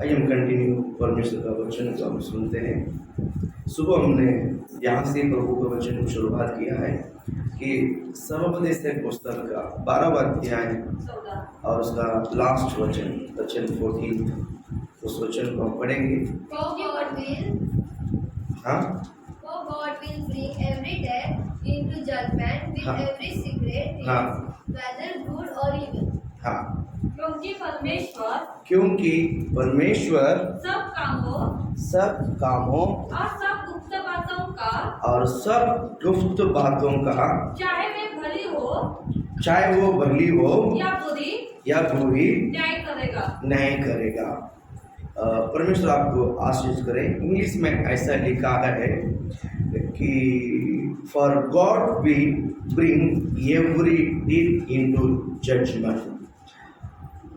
आइए हम कंटिन्यू परमेश्वर का वचन को हम सुनते हैं। सुबह हमने यहाँ से प्रभु के वचन को शुरुआत किया है कि सर्वोपदेश पुस्तक का 12वां अध्याय और उसका लास्ट वचन वचन 14 उस वचन को हम पढ़ेंगे। हाँ, For God will bring every death into judgment with हाँ, every secret thing, हाँ, whether good or evil. हाँ, क्योंकि परमेश्वर सब कामों और सब गुप्त बातों का चाहे वे भली हो या बुरी न्याय करेगा। परमेश्वर आपको आशीष करे। इंग्लिश में ऐसा लिखा है कि for God will bring every deed into judgement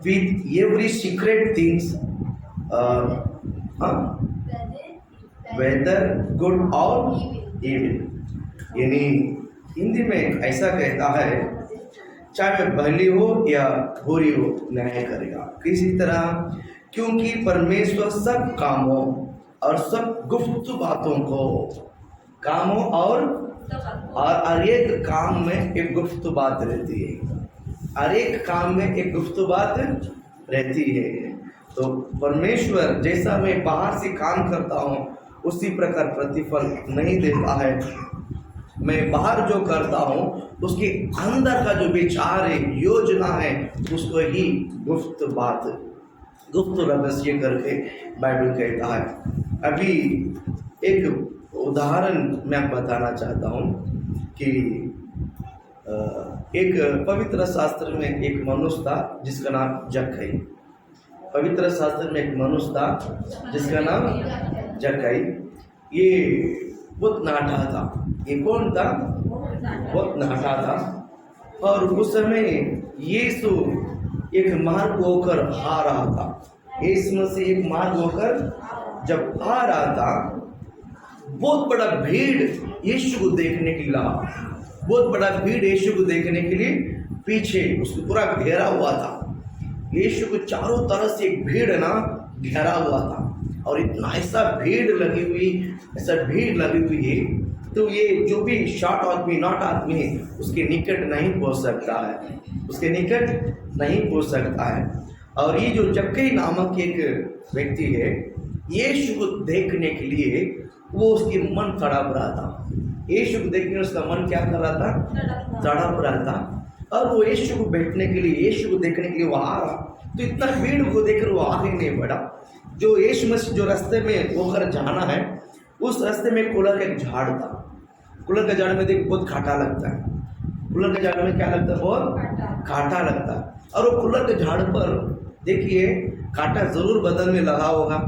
with every secret things, whether good or evil। यानी हिंदी में ऐसा कहता है चाहे भली हो या बुरी हो न्याय करेगा। किसी तरह क्योंकि परमेश्वर सब कामों और सब गुप्त बातों को कामों और एक काम में एक गुप्त बात रहती है। हर एक काम में एक गुप्त बात रहती है। तो परमेश्वर जैसा मैं बाहर से काम करता हूँ उसी प्रकार प्रतिफल नहीं देता है। मैं बाहर जो करता हूँ उसके अंदर का जो विचार है, योजना है, उसको ही गुप्त बात, गुप्त रहस्य करके बाइबल कहता है। अभी एक उदाहरण मैं बताना चाहता हूँ कि एक पवित्र शास्त्र में एक मनुष्य था जिसका नाम जक्कई। पवित्र शास्त्र में एक मनुष्य था जिसका नाम जक्कई। ये बहुत नाटा था। ये कौन था? बहुत नाटा था। और उस समय यीशु एक मार्ग होकर आ रहा था। यीशु मसीह एक मार्ग होकर जब आ रहा था, बहुत बड़ा भीड़ यीशु को देखने के लिए बहुत बड़ा भीड़ यीशु को देखने के लिए पीछे उसको पूरा घेरा हुआ था। यीशु को चारों तरफ से एक भीड़ ना घेरा हुआ था और इतना ऐसा भीड़ लगी हुई है तो ये जो भी शॉर्ट आदमी नॉट आदमी है उसके निकट नहीं पहुंच सकता है। और ये जो जक्कई नामक एक व्यक्ति है, यीशु को देखने के लिए वो उसकी मन तड़प रहा था। यीशु को देखने उसका मन क्या कर रहा था? तड़प रहा था। और वो यीशु को बैठने के लिए, यीशु को देखने के लिए वहाँ आ रहा, तो इतना भीड़ को देखकर वो आगे नहीं बढ़ा। जो यीशु मसीह जो रास्ते में होकर जाना है उस रास्ते में कुलर का एक झाड़ था। कुलर के झाड़ में देख बहुत कांटा लगता है। कुलर के झाड़ में क्या लगता है? बहुत कांटा लगता है। और वो कुलर के झाड़ पर देखिए कांटा जरूर बदन में लगा होगा,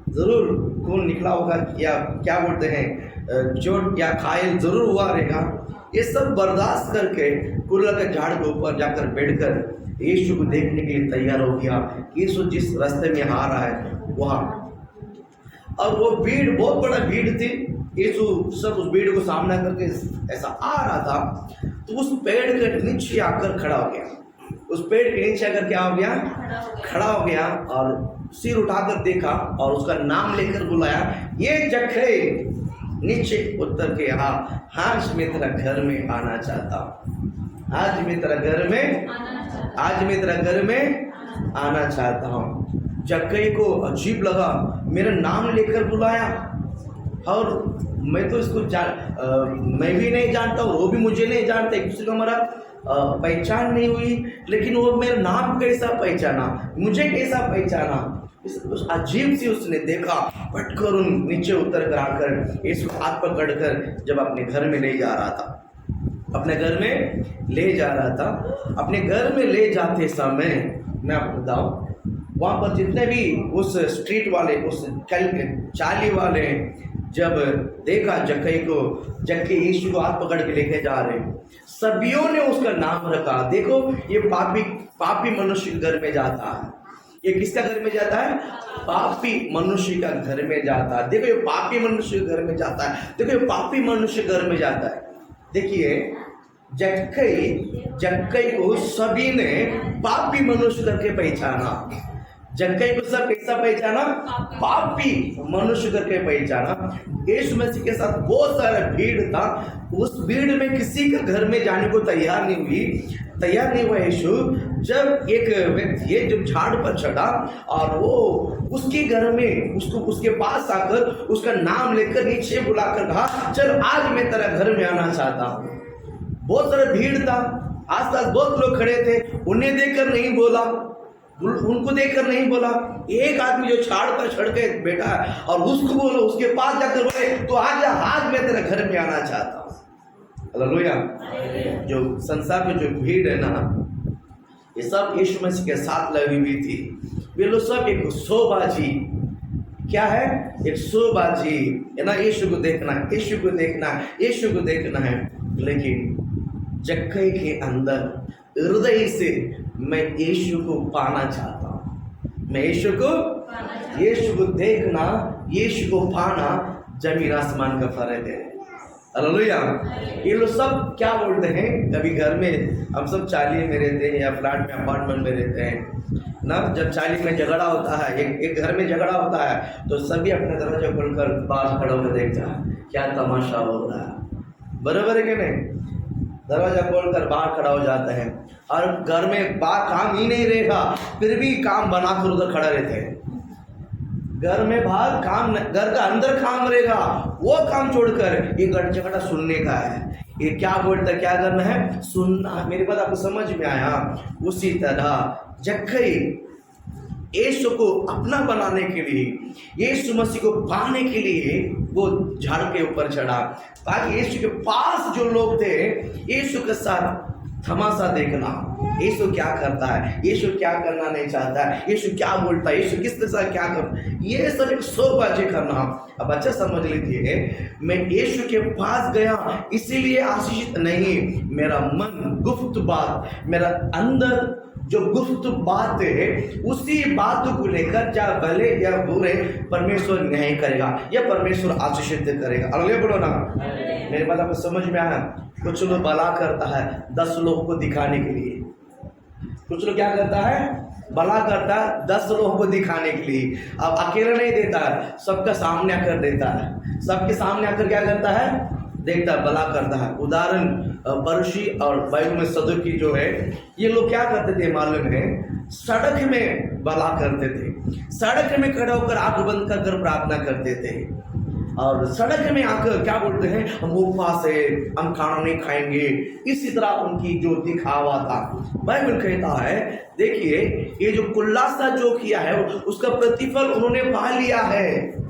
जरूर खून निकला होगा, या क्या बोलते हैं चोट या घायल जरूर हुआ रहेगा। ये सब बर्दाश्त करके कुल्ला के झाड़ के ऊपर जाकर बैठकर यीशु को देखने के लिए तैयार हो गया। यीशु जिस रास्ते में आ रहा है वहाँ, और वो भीड़ बहुत बड़ा भीड़ थी। यीशु सब उस भीड़ को सामना करके ऐसा आ रहा था तो उस पेड़ के नीचे आकर खड़ा हो गया। उस पेड़ के नीचे आकर क्या हो गया? खड़ा हो गया और सिर उठाकर देखा और उसका नाम लेकर बुलाया, ये जक्कई। नीचे उतर के आज मैं तेरा घर में आना चाहता हूँ। आज मैं तेरा घर में आना चाहता हूँ। जक्कई को अजीब लगा, मेरा नाम लेकर बुलाया और मैं तो इसको मैं भी नहीं जानता और वो भी मुझे नहीं जानता, एक दूसरे को हमारा पहचान नहीं हुई, लेकिन वो मेरा नाम कैसा पहचाना, मुझे कैसा पहचाना? उस अजीब सी उसने देखा। पटकर उन नीचे उतर कर आकर यीशु हाथ पकड़कर जब अपने घर में ले जा रहा था, अपने घर में ले जाते समय मैं आपको बताऊं, वहाँ पर जितने भी उस स्ट्रीट वाले, उस चाली वाले जब देखा जक्कई यीशु को हाथ पकड़ के लेके जा रहे, सभियों ने उसका नाम रखा। देखो ये पापी मनुष्य के घर में जाता है। ये किसका घर में जाता है? पापी मनुष्य का घर में जाता है। देखो ये पापी मनुष्य घर में जाता है। देखो ये पापी मनुष्य घर में जाता है। देखिए जक्कई को सभी ने पापी मनुष्य करके पहचाना। जक्कई को सब कैसा पहचाना? पापी मनुष्य करके पहचाना। यीशु मसीह के साथ बहुत सारा भीड़ था, उस भीड़ में किसी के घर में जाने को तैयार नहीं हुआ यीशु। जब एक व्यक्ति है जब झाड़ पर चढ़ा और वो उसके घर में उसके पास आकर उसका नाम लेकर नीचे बुलाकर कहा, चल आज मैं तेरा घर में आना चाहता हूँ। बहुत सारा भीड़ था, आसपास बहुत लोग खड़े थे, उन्हें देखकर नहीं बोला, उनको देखकर नहीं बोला। एक आदमी जो झाड़ पर चढ़ के बैठा है और उसको बोलो, उसके पास जाकर बोले, तो आज मैं तेरे घर में आना चाहता हूँ। हालेलुया। जो संसार में जो भीड़ है ना, ये सब यीशु मसीह के साथ लगी हुई थी। वे लोग सब एक शोबाजी, क्या है? एक शोबाजी है ना, यीशु को देखना, यीशु को देखना, यीशु को देखना है। लेकिन जक्कई के अंदर हृदय से मैं यीशु को पाना चाहता हूँ। मैं यीशु को देखना, यीशु को पाना जमीन आसमान का फर्क है। हालेलुया। ये लोग सब क्या बोलते हैं, कभी घर में हम सब चाली में रहते हैं या फ्लैट में अपार्टमेंट में रहते हैं ना, जब चाली में झगड़ा होता है, एक घर में झगड़ा होता है तो सभी अपने दरवाजा खोलकर बाहर खड़ा होकर देखता है क्या तमाशा हो रहा है। बराबर है कि नहीं? दरवाजा खोलकर बाहर खड़ा हो जाता है और घर में बाहर काम ही नहीं रहेगा, फिर भी काम बनाकर उधर खड़ा रहते हैं। घर में बाहर काम, घर का अंदर काम रहेगा, वो काम छोड़कर ये झगड़ा सुनने का है। ये क्या बोलता है, क्या करना है? सुनना। मेरी बात आपको समझ में आया? उसी तरह जक्कई यीशु को अपना बनाने के लिए, यीशु मसीह को पाने के लिए वो झाड़ के ऊपर चढ़ा, ताकि यीशु के पास जो लोग थे यीशु के साथ तमाशा देखना, यीशु क्या करता है, यीशु क्या करना नहीं चाहता है, यीशु क्या बोलता है, यीशु किस तरह क्या कर, ये सब एक शोबाजी करना। अब अच्छा समझ लीजिए, मैं यीशु के पास गया इसीलिए आशीषित नहीं, मेरा मन गुप्त बात, मेरा अंदर जो गुप्त बात है उसी बात को लेकर चाहे भले या बुरे परमेश्वर न्याय करेगा या परमेश्वर आशीषित करेगा। अगले बोलो ना, मेरे बात आपको समझ में आया? कुछ लोग भला करता है 10 लोगों को दिखाने के लिए, कुछ लोग क्या करता है, भला करता है 10 लोगों को दिखाने के लिए। अब अकेला नहीं देता है, सबका सामने आकर देता है, सबके सामने आकर क्या करता है, देखता है, भला करता है। उदाहरण परशी और बाइबल में सदुकी जो है, ये लोग क्या करते थे मालूम है? सड़क में भला करते थे, सड़क में खड़ा होकर आंख बंद कर प्रार्थना करते थे और सड़क में आकर क्या बोलते हैं, हम उपवास है, हम खाना नहीं खाएंगे। इसी तरह उनकी जो दिखावा था। बाइबल कहता है, देखिए ये जो खुलासा जो किया है उसका प्रतिफल उन्होंने पा लिया है।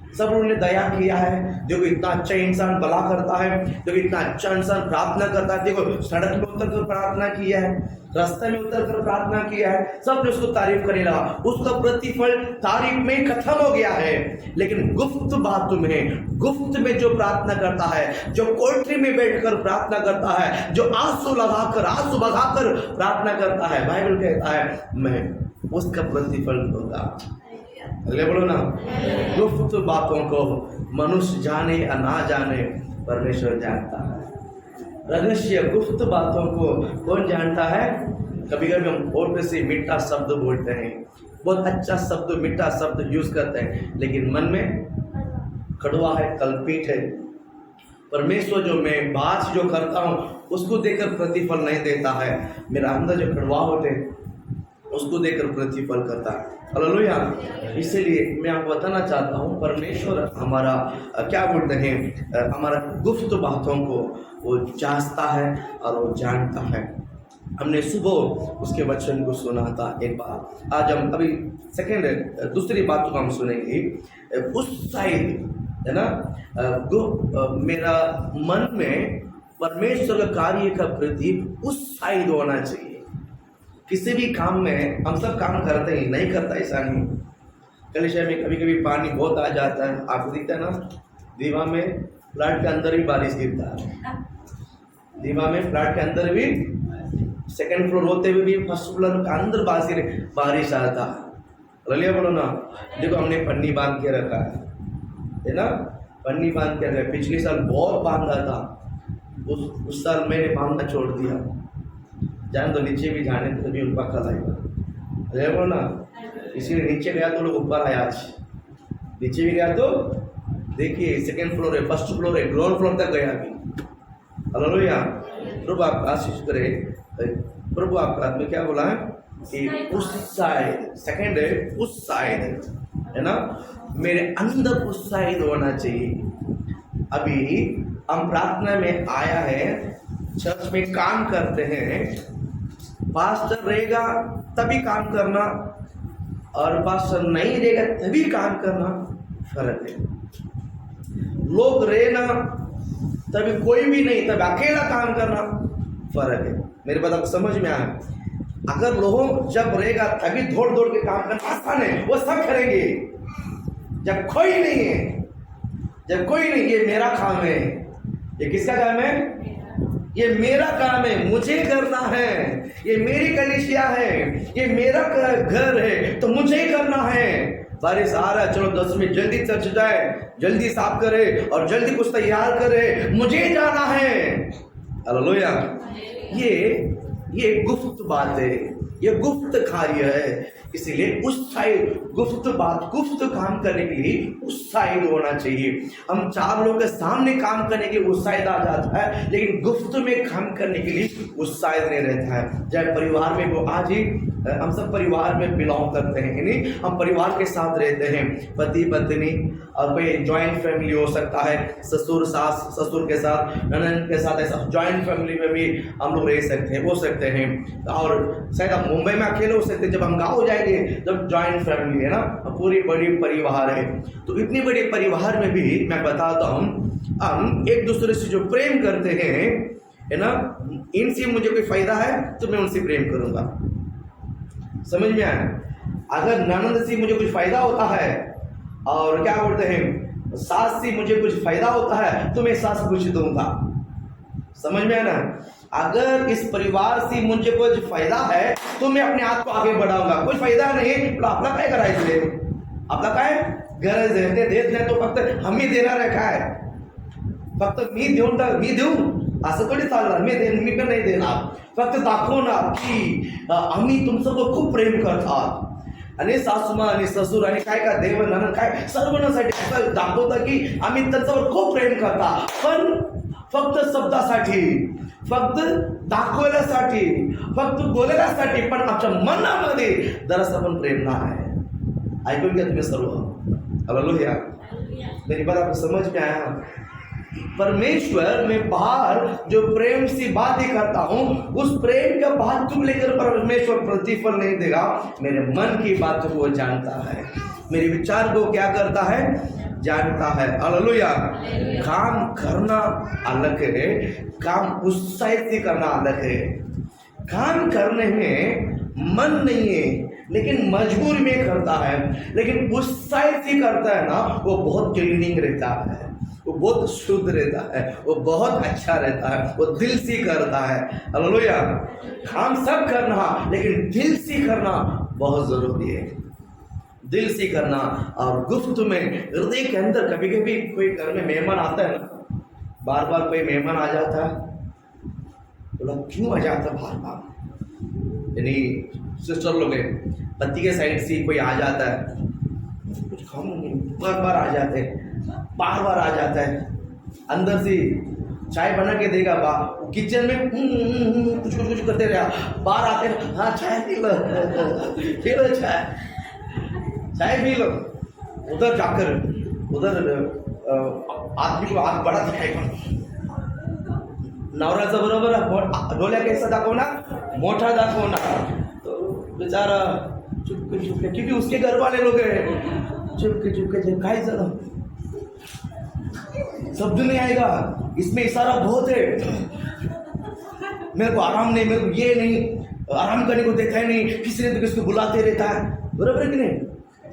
सब उन्होंने दया किया है। देखो इतना अच्छा इंसान भला करता है, देखो इतना अच्छा इंसान प्रार्थना करता है, देखो सड़क में उतर कर प्रार्थना किया है, रास्ते में उतर कर प्रार्थना किया है, सबने उसको तारीफ करने लगा। उसका प्रतिफल तारीफ में खत्म हो गया है। लेकिन गुप्त बातों में, गुप्त में जो प्रार्थना करता है, जो कोठरी में बैठकर प्रार्थना करता है, जो आंसू लगाकर, आंसू बहाकर प्रार्थना करता है, बाइबल कहता है मैं उसका प्रतिफल दूंगा। अगले बोलो ना, गुप्त बातों को मनुष्य जाने या ना जाने, परमेश्वर जानता है। रहस्य गुप्त बातों को कौन जानता है? कभी कभी हम होठ से मीठा शब्द बोलते हैं, बहुत अच्छा शब्द, मीठा शब्द यूज करते हैं, लेकिन मन में कड़वा है, कल्पित है। परमेश्वर जो मैं बात जो करता हूँ उसको देखकर प्रतिफल नहीं देता है, मेरा अंदर जो कड़वाहट है उसको देखकर प्रतिफल करता है। हालेलुया। इसलिए मैं आपको बताना चाहता हूँ, परमेश्वर हमारा क्या बोलते हैं, हमारा गुप्त बातों को वो जांचता है और वो जानता है। हमने सुबह उसके वचन को सुना था एक बार, आज हम अभी दूसरी बात को हम सुनेंगे। उस साइड है ना, मेरा मन में परमेश्वर का कार्य का प्रति उस साइड होना चाहिए। किसी भी काम में हम सब काम करते हैं, नहीं करता ऐसा नहीं। कलिसिया में कभी कभी पानी बहुत आ जाता है, आपको दिखता है ना, दीवा में फ्लैट के अंदर भी बारिश गिरता है, दीवा में फ्लैट के अंदर भी, सेकंड फ्लोर होते हुए भी फर्स्ट फ्लोर के अंदर बारिश आता है। रलिया बोलो ना, देखो हमने पन्नी बांध के रखा है ना, पन्नी बांध के रखा। पिछले साल बहुत बांधा था, उस साल मैंने बांधना छोड़ दिया, जान तो नीचे भी जाने तो भी उनका कल आएगा। बोलो ना, इसलिए नीचे गया तो लोग ऊपर आया आज, नीचे भी गया तो देखिए सेकंड फ्लोर है, फर्स्ट फ्लोर है, ग्राउंड फ्लोर तक गया अभी। हालेलुया। प्रभु आपका आशीष करे। प्रभु आपका आदमी क्या बोला है कि उस साइड, सेकंड है उस साइड, है ना, मेरे अंदर उत्साहित होना चाहिए। अभी हम प्रार्थना में आया है, चर्च में काम करते हैं, पास्टर रहेगा तभी काम करना और पास्टर नहीं रहेगा तभी काम करना फर्क है। लोग रहना तभी कोई भी नहीं, तब अकेला काम करना फर्क है। मेरे बात आपको समझ में आया? अगर लोग जब रहेगा तभी दौड़ दौड़ के काम करना आसान है, वो सब करेंगे। जब कोई नहीं है, जब कोई नहीं, ये मेरा काम है, ये किसका काम है? ये मेरा काम है, मुझे करना है, ये मेरी कलीसिया है, ये मेरा घर है, तो मुझे ही करना है। बारिश आ रहा है, चलो 10 मिनट जल्दी चर्च जाए, जल्दी साफ करे और जल्दी कुछ तैयार करे, मुझे जाना है। हालेलुया। ये गुप्त बात है, ये गुप्त कार्य है। इसीलिए उस साइड गुप्त बात, गुप्त काम करने के लिए उस साइड होना चाहिए। हम 4 लोगों के सामने काम करने के लिए उस साइड आ जाता है, लेकिन गुप्त में काम करने के लिए उस साइड नहीं रहता है। चाहे परिवार में वो, आज ही हम सब परिवार में बिलोंग करते हैं, नहीं, हम परिवार के साथ रहते हैं, पति पत्नी, और कोई जॉइंट फैमिली हो सकता है, ससुर सास, ससुर के साथ, ननद के साथ, ऐसा जॉइंट फैमिली में भी हम लोग रह सकते हैं, हो सकते हैं। और शायद हम मुंबई में अकेले हो सकते हैं, जब हम गाँव जाएंगे जब जॉइंट फैमिली है ना, पूरी बड़ी परिवार है। तो इतनी बड़ी परिवार में भी मैं बताता हूँ, हम एक दूसरे से जो प्रेम करते हैं, है ना, इनसे मुझे कोई फायदा है तो मैं उनसे प्रेम करूंगा। समझ में आया? अगर ननद से मुझे कुछ फायदा होता है, और क्या बोलते हैं, सास से मुझे कुछ फायदा होता है, तो मैं सास को कुछ दूंगा। समझ में आया ना? अगर इस परिवार से मुझे कुछ फायदा है तो मैं अपने हाथ को आगे बढ़ाऊंगा। कुछ फायदा नहीं तो आपला काय करायचं, आपला काय गरज आहे ते देत नाही, तो फक्त हमी देणार आहे काय, फक्त मी देऊ असं थोडी चालणार, मी पण नाही देणार, फक्त दाखवणार की आम्ही तुमचं खूप प्रेम करतात। आणि सासूमा आणि ससुर आणि काय काय देव ननद काय सर्वांसाठी असं दाखवतं की आम्ही त्यांच्यावर खूप प्रेम करता, पण फक्त शब्दासाठी, फक्त दाखवण्यासाठी, फक्त बोलण्यासाठी, पण आमच्या मनामध्ये जरासं पण प्रेम नाही। ऐकून घ्या तुम्ही सर्व। हालेलुया। मेरी बात आपको समझ में आया? परमेश्वर में बाहर जो प्रेम से बातें करता हूं, उस प्रेम का बात तुम लेकर परमेश्वर प्रतिफल नहीं देगा। मेरे मन की बात को वो जानता है, मेरे विचार को क्या करता है, जानता है। हालेलुया। काम करना अलग है, काम उत्साहित से करना अलग है। काम करने में मन नहीं है लेकिन मजबूरी में करता है, लेकिन उत्साहित से करता है ना, वो बहुत क्लीनिंग रहता है, वो बहुत शुद्ध रहता है, वो बहुत अच्छा रहता है, वो दिल से करता है। हालेलुया। काम सब करना, लेकिन दिल से करना बहुत जरूरी है, दिल से करना। और गुप्त में, हृदय के अंदर, कभी कभी कोई घर में मेहमान आता है ना, बार बार कोई मेहमान आ जाता है, बोला क्यों आ जाता बार बार, यानी सिस्टर लोग हैं, पति के साइड से कोई आ जाता है, कुछ खाऊं नहीं, बार बार आ जाते हैं, बार बार आ जाता है, अंदर से चाय बना के देगा, किचन में कुछ कुछ कुछ करते रहा, बाहर आते हैं, हाँ चाय पी लो, पी लो चाय पी लो। उधर जाकर उधर आदमी को हाथ बड़ा दिखाएगा, नवऱ्याचा बरोबर डोल्या कैसा दाखवणार, मोठा दाखवणार, तो बेचारा चुपके चुपके, क्योंकि उसके घर वाले लोग हैं, चुपके चुपके काय झालं, शब्द नहीं आएगा, इसमें इशारा बहुत है, मेरे को आराम नहीं, मेरे को ये नहीं, आराम करने को देखा ही नहीं, किसी ने तो किसको बुलाते रहता है, बराबर है कि नहीं?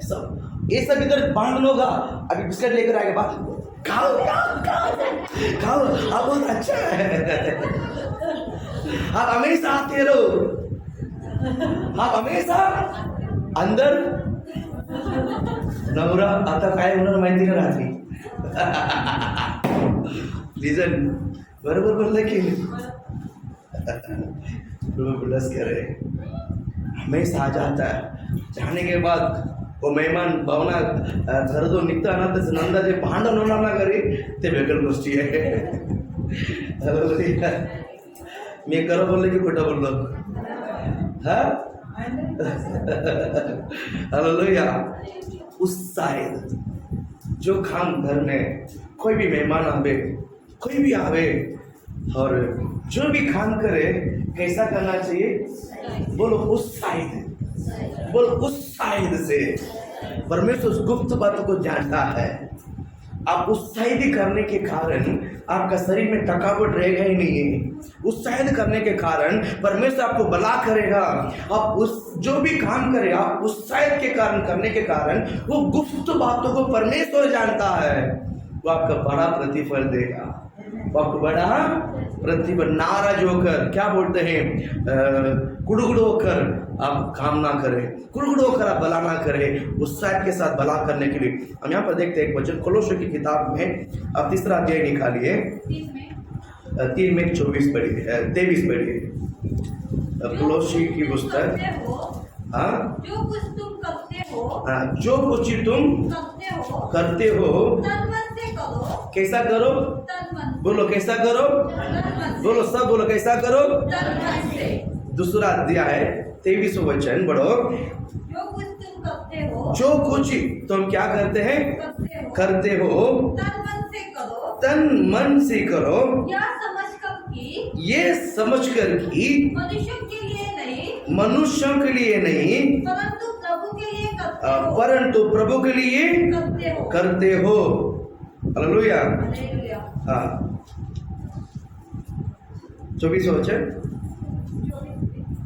सब ये सब इधर बांध लोगा, अभी बिस्किट लेकर आएगा, बात खाओ खाओ खाओ खाओ, आप बहुत अच्छा है, आप हमेशा आते रहो, आप हमेशा अंदर। नवरा आता काय होणार माहिती ना रात्री, लिजन बरोबर बोलला की बस करे, हमेशा आ जाता है। जाने के बाद वो मेहमान भावना घर तो निघता ना तसं नंदा जे भांडण होणार ना घरी ते वेगळी गोष्टी आहे। मी खरं बोललो की खोटं बोललो? हा हालेलुया। उत्साहित जो काम घर में कोई भी मेहमान आवे, कोई भी आवे और जो भी काम करे कैसा करना चाहिए? बोलो उत्साहित, बोलो उत्साहित से। परमेश्वर उस गुप्त बातों को जानता है। आप उत्साहित करने के कारण आपका शरीर में थकावट रहेगा ही नहीं। उत्साहित करने के कारण परमेश्वर आपको भला करेगा। आप उस जो भी काम करेगा आप उत्साहित के कारण करने के कारण वो गुप्त बातों को परमेश्वर जानता है, वो आपका बड़ा प्रतिफल देगा। वो आपको बड़ा प्रतिफल। नाराज होकर क्या बोलते हैं, कुड़कुड़ होकर आप काम ना करें, कुड़कुड़ होकर आप भला ना करें, उत्साह के साथ भला करने के लिए। हम यहाँ पर देखते हैं एक वचन कोलोस्यों की किताब में, आप 3रा अध्याय निकालिए, 3 में 23 पढ़िए, 23 पढ़िए। कोलोस्यों की पुस्तक, हाँ, जो कुछ तुम करते हो, हाँ, जो कुछ तुम करते हो तन मन से करो। कैसा करो? तन मन, बोलो कैसा करो? तन मन से, बोलो सब बोलो कैसा करो? तन मन से। 2रा अध्याय 23 वचन पढ़ो। जो कुछ तुम करते हो, जो कुछ तुम क्या करते हैं? करते हो तन मन से करो। तन मन से करो, यह समझकर कि ये समझकर कि मनुष्यों के लिए नहीं, मनुष्यों के लिए नहीं परंतु प्रभु के लिए करते हो। परंतु प्रभु के लिए करते हो। हालेलुया। हालेलुया। हाँ 24 वचन।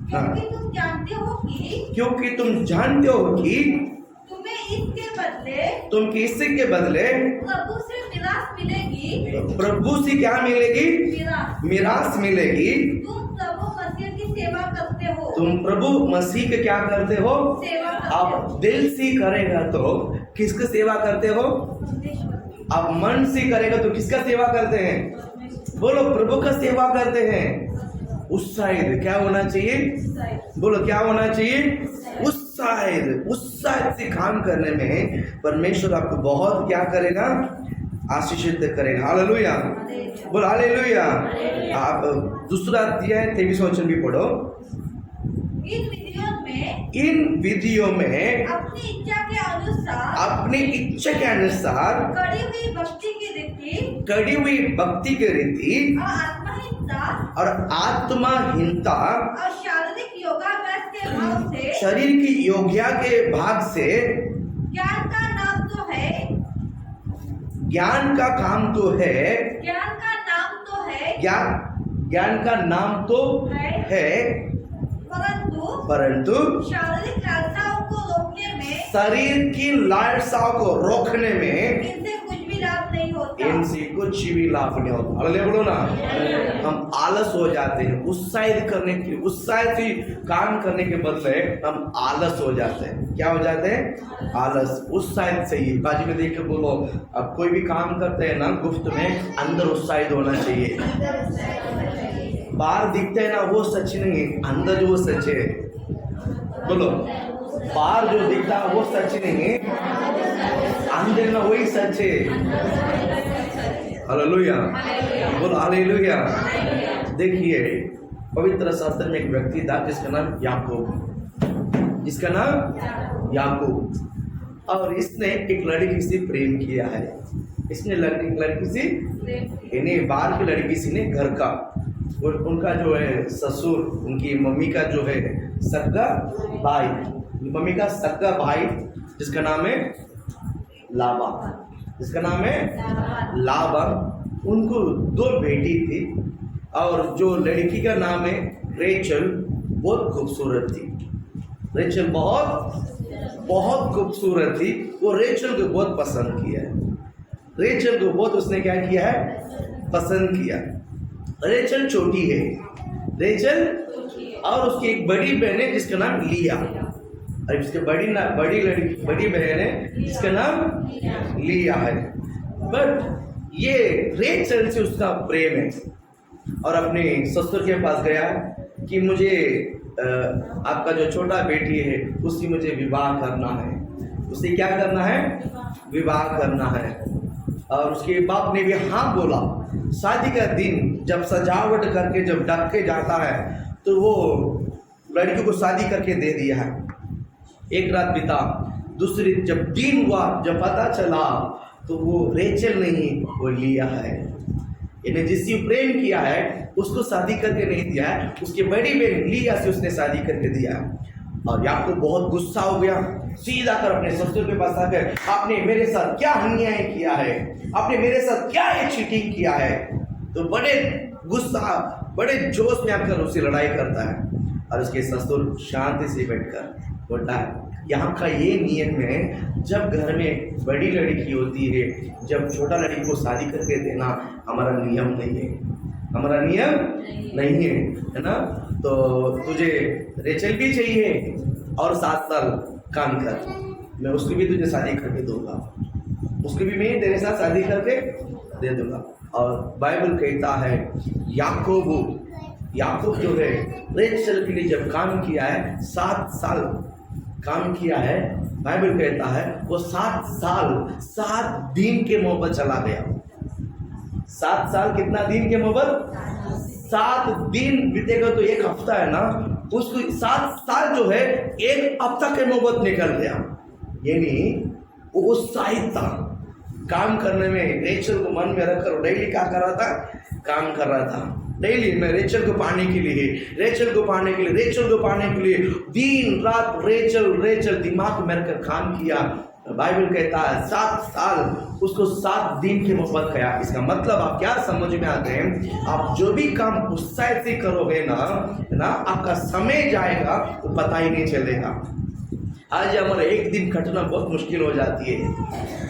क्योंकि तुम जानते हो कि, क्योंकि तुम जानते हो कि तुम्हें इसके बदले, तुम किसी के बदले प्रभु से मिरास मिलेगी। प्रभु से क्या मिलेगी? मिरास, मिरास मिलेगी। तुम प्रभु मसीह की सेवा करते हो। तुम प्रभु मसीह के क्या करते हो? सेवा करते आप हो। दिल से करेगा तो किसका सेवा करते हो? आप मन से करेगा तो किसका सेवा करते हैं? बोलो प्रभु का सेवा करते हैं। उत्साहित क्या होना चाहिए? बोलो क्या होना चाहिए? उत्साहित। उत्साहित से काम करने में परमेश्वर आपको बहुत क्या करेगा? आशीषित करेगा। हालेलुया। बोलो हालेलुया। आप 2रा अध्याय 23 वचन भी पढ़ो। इन विधियों में अपनी इच्छा के अनुसार, अपनी इच्छा के अनुसार कड़ी हुई भक्ति की रीति और आत्महीनता और आत्महीनता और शारीरिक योगाभ्यास के भाव से, शरीर की योग्यता के भाग से ज्ञान का नाम तो है, ज्ञान का काम तो है, ज्ञान का नाम तो है, ज्ञान का नाम तो है, परंतु शारीरिक लालसाओं को रोकने में, शरीर की लालसाओं को रोकने में इनसे कुछ भी लाभ नहीं होता। इनसे कुछ भी लाभ नहीं होता। हालेलुया बोलो ना। हम आलस हो जाते हैं। उत्साहित करने के लिए, उत्साहित से काम करने के बदले हम आलस हो जाते हैं। क्या हो जाते हैं? आलस। उत्साहित से ही बाजी में देख के बोलो, अब कोई भी काम करते हैं ना गुप्त में, अंदर उत्साहित होना चाहिए। बाहर दिखते हैं ना वो सच नहीं है, अंदर जो सच है। बोलो बाहर जो दिखता है वो सच नहीं है, अंदर ना वही सच है। हालेलुया। बोलो हालेलुया। देखिए पवित्र शास्त्र में एक व्यक्ति था जिसका नाम याकूब, जिसका नाम याकूब, और इसने एक लड़की से प्रेम किया है। इसने लड़की से यानी बाहर की लड़की से ने घर का, और उनका जो है ससुर, उनकी मम्मी का जो है सगा भाई, मम्मी का सगा भाई जिसका नाम है लाबा, जिसका नाम है लाबा, उनको 2 बेटी थी और जो लड़की का नाम है रेचल, बहुत खूबसूरत थी। रेचल बहुत खूबसूरत थी। वो रेचल को बहुत पसंद किया है। रेचल को बहुत उसने क्या किया है? पसंद किया। रेचल छोटी है, रेचल, और उसकी एक बड़ी बहन है जिसका नाम लिया, और इसके बड़ी बहन है जिसका नाम लिया है। बट ये रेचल से उसका प्रेम है और अपने ससुर के पास गया कि मुझे आपका जो छोटा बेटी है उससे मुझे विवाह करना है। उसे क्या करना है? विवाह करना है। और उसके बाप ने भी हाँ बोला। शादी का दिन जब सजावट करके जब ढक के जाता है तो वो लड़की को शादी करके दे दिया है। एक रात बीता, दूसरी जब दिन हुआ, जब पता चला तो वो रेचल नहीं, वो लिया है। इन्हें जिससे प्रेम किया है उसको शादी करके नहीं दिया है, उसकी बड़ी बहन लिया से उसने शादी करके दिया है। और याकूब बहुत गुस्सा हो गया, सीधा कर अपने ससुर के पास आकर, आपने मेरे साथ क्या अन्याय किया है, आपने मेरे साथ क्या ये चीटिंग किया है। तो बड़े गुस्सा, बड़े जोश में आकर उससे लड़ाई करता है। और उसके ससुर शांति से बैठकर बोलता है, यहाँ का ये नियम है, जब घर में बड़ी लड़की होती है, जब छोटा लड़की को शादी करके देना हमारा नियम नहीं है, हमारा नियम नहीं है ना। तो तुझे रेचल भी चाहिए और 7 साल काम कर, मैं उसकी भी तुझे शादी करके दूंगा, उसकी भी मैं तेरे साथ शादी करके दे दूंगा। और बाइबल कहता है याकूब जो है रेचल के लिए जब काम किया है, 7 साल काम किया है, बाइबल कहता है वो 7 साल 7 दिन के मोहब्बत चला गया। 7 साल कितना दिन के मोहब्बत? 7 दिन बीतेगा तो 1 हफ्ता है ना, उसको 7 साल जो है 1 हफ्ता के मोहब्बत निकल गया। यानी वो उत्साहित था काम करने में। रेचल को मन में रखकर डेली क्या कर रहा था? काम कर रहा था। डेली मैं रेचल को पाने के लिए, रेचल को पाने के लिए, रेचल को पाने के लिए दिन रात रेचल दिमाग में रखकर काम किया। बाइबल कहता है 7 साल उसको 7 दिन की मोहब्बत किया। इसका मतलब आप क्या समझ में आते हैं? आप जो भी काम उत्साह से करोगे ना, आपका समय जाएगा वो पता ही नहीं चलेगा। आज हमारा एक दिन कटना बहुत मुश्किल हो जाती है।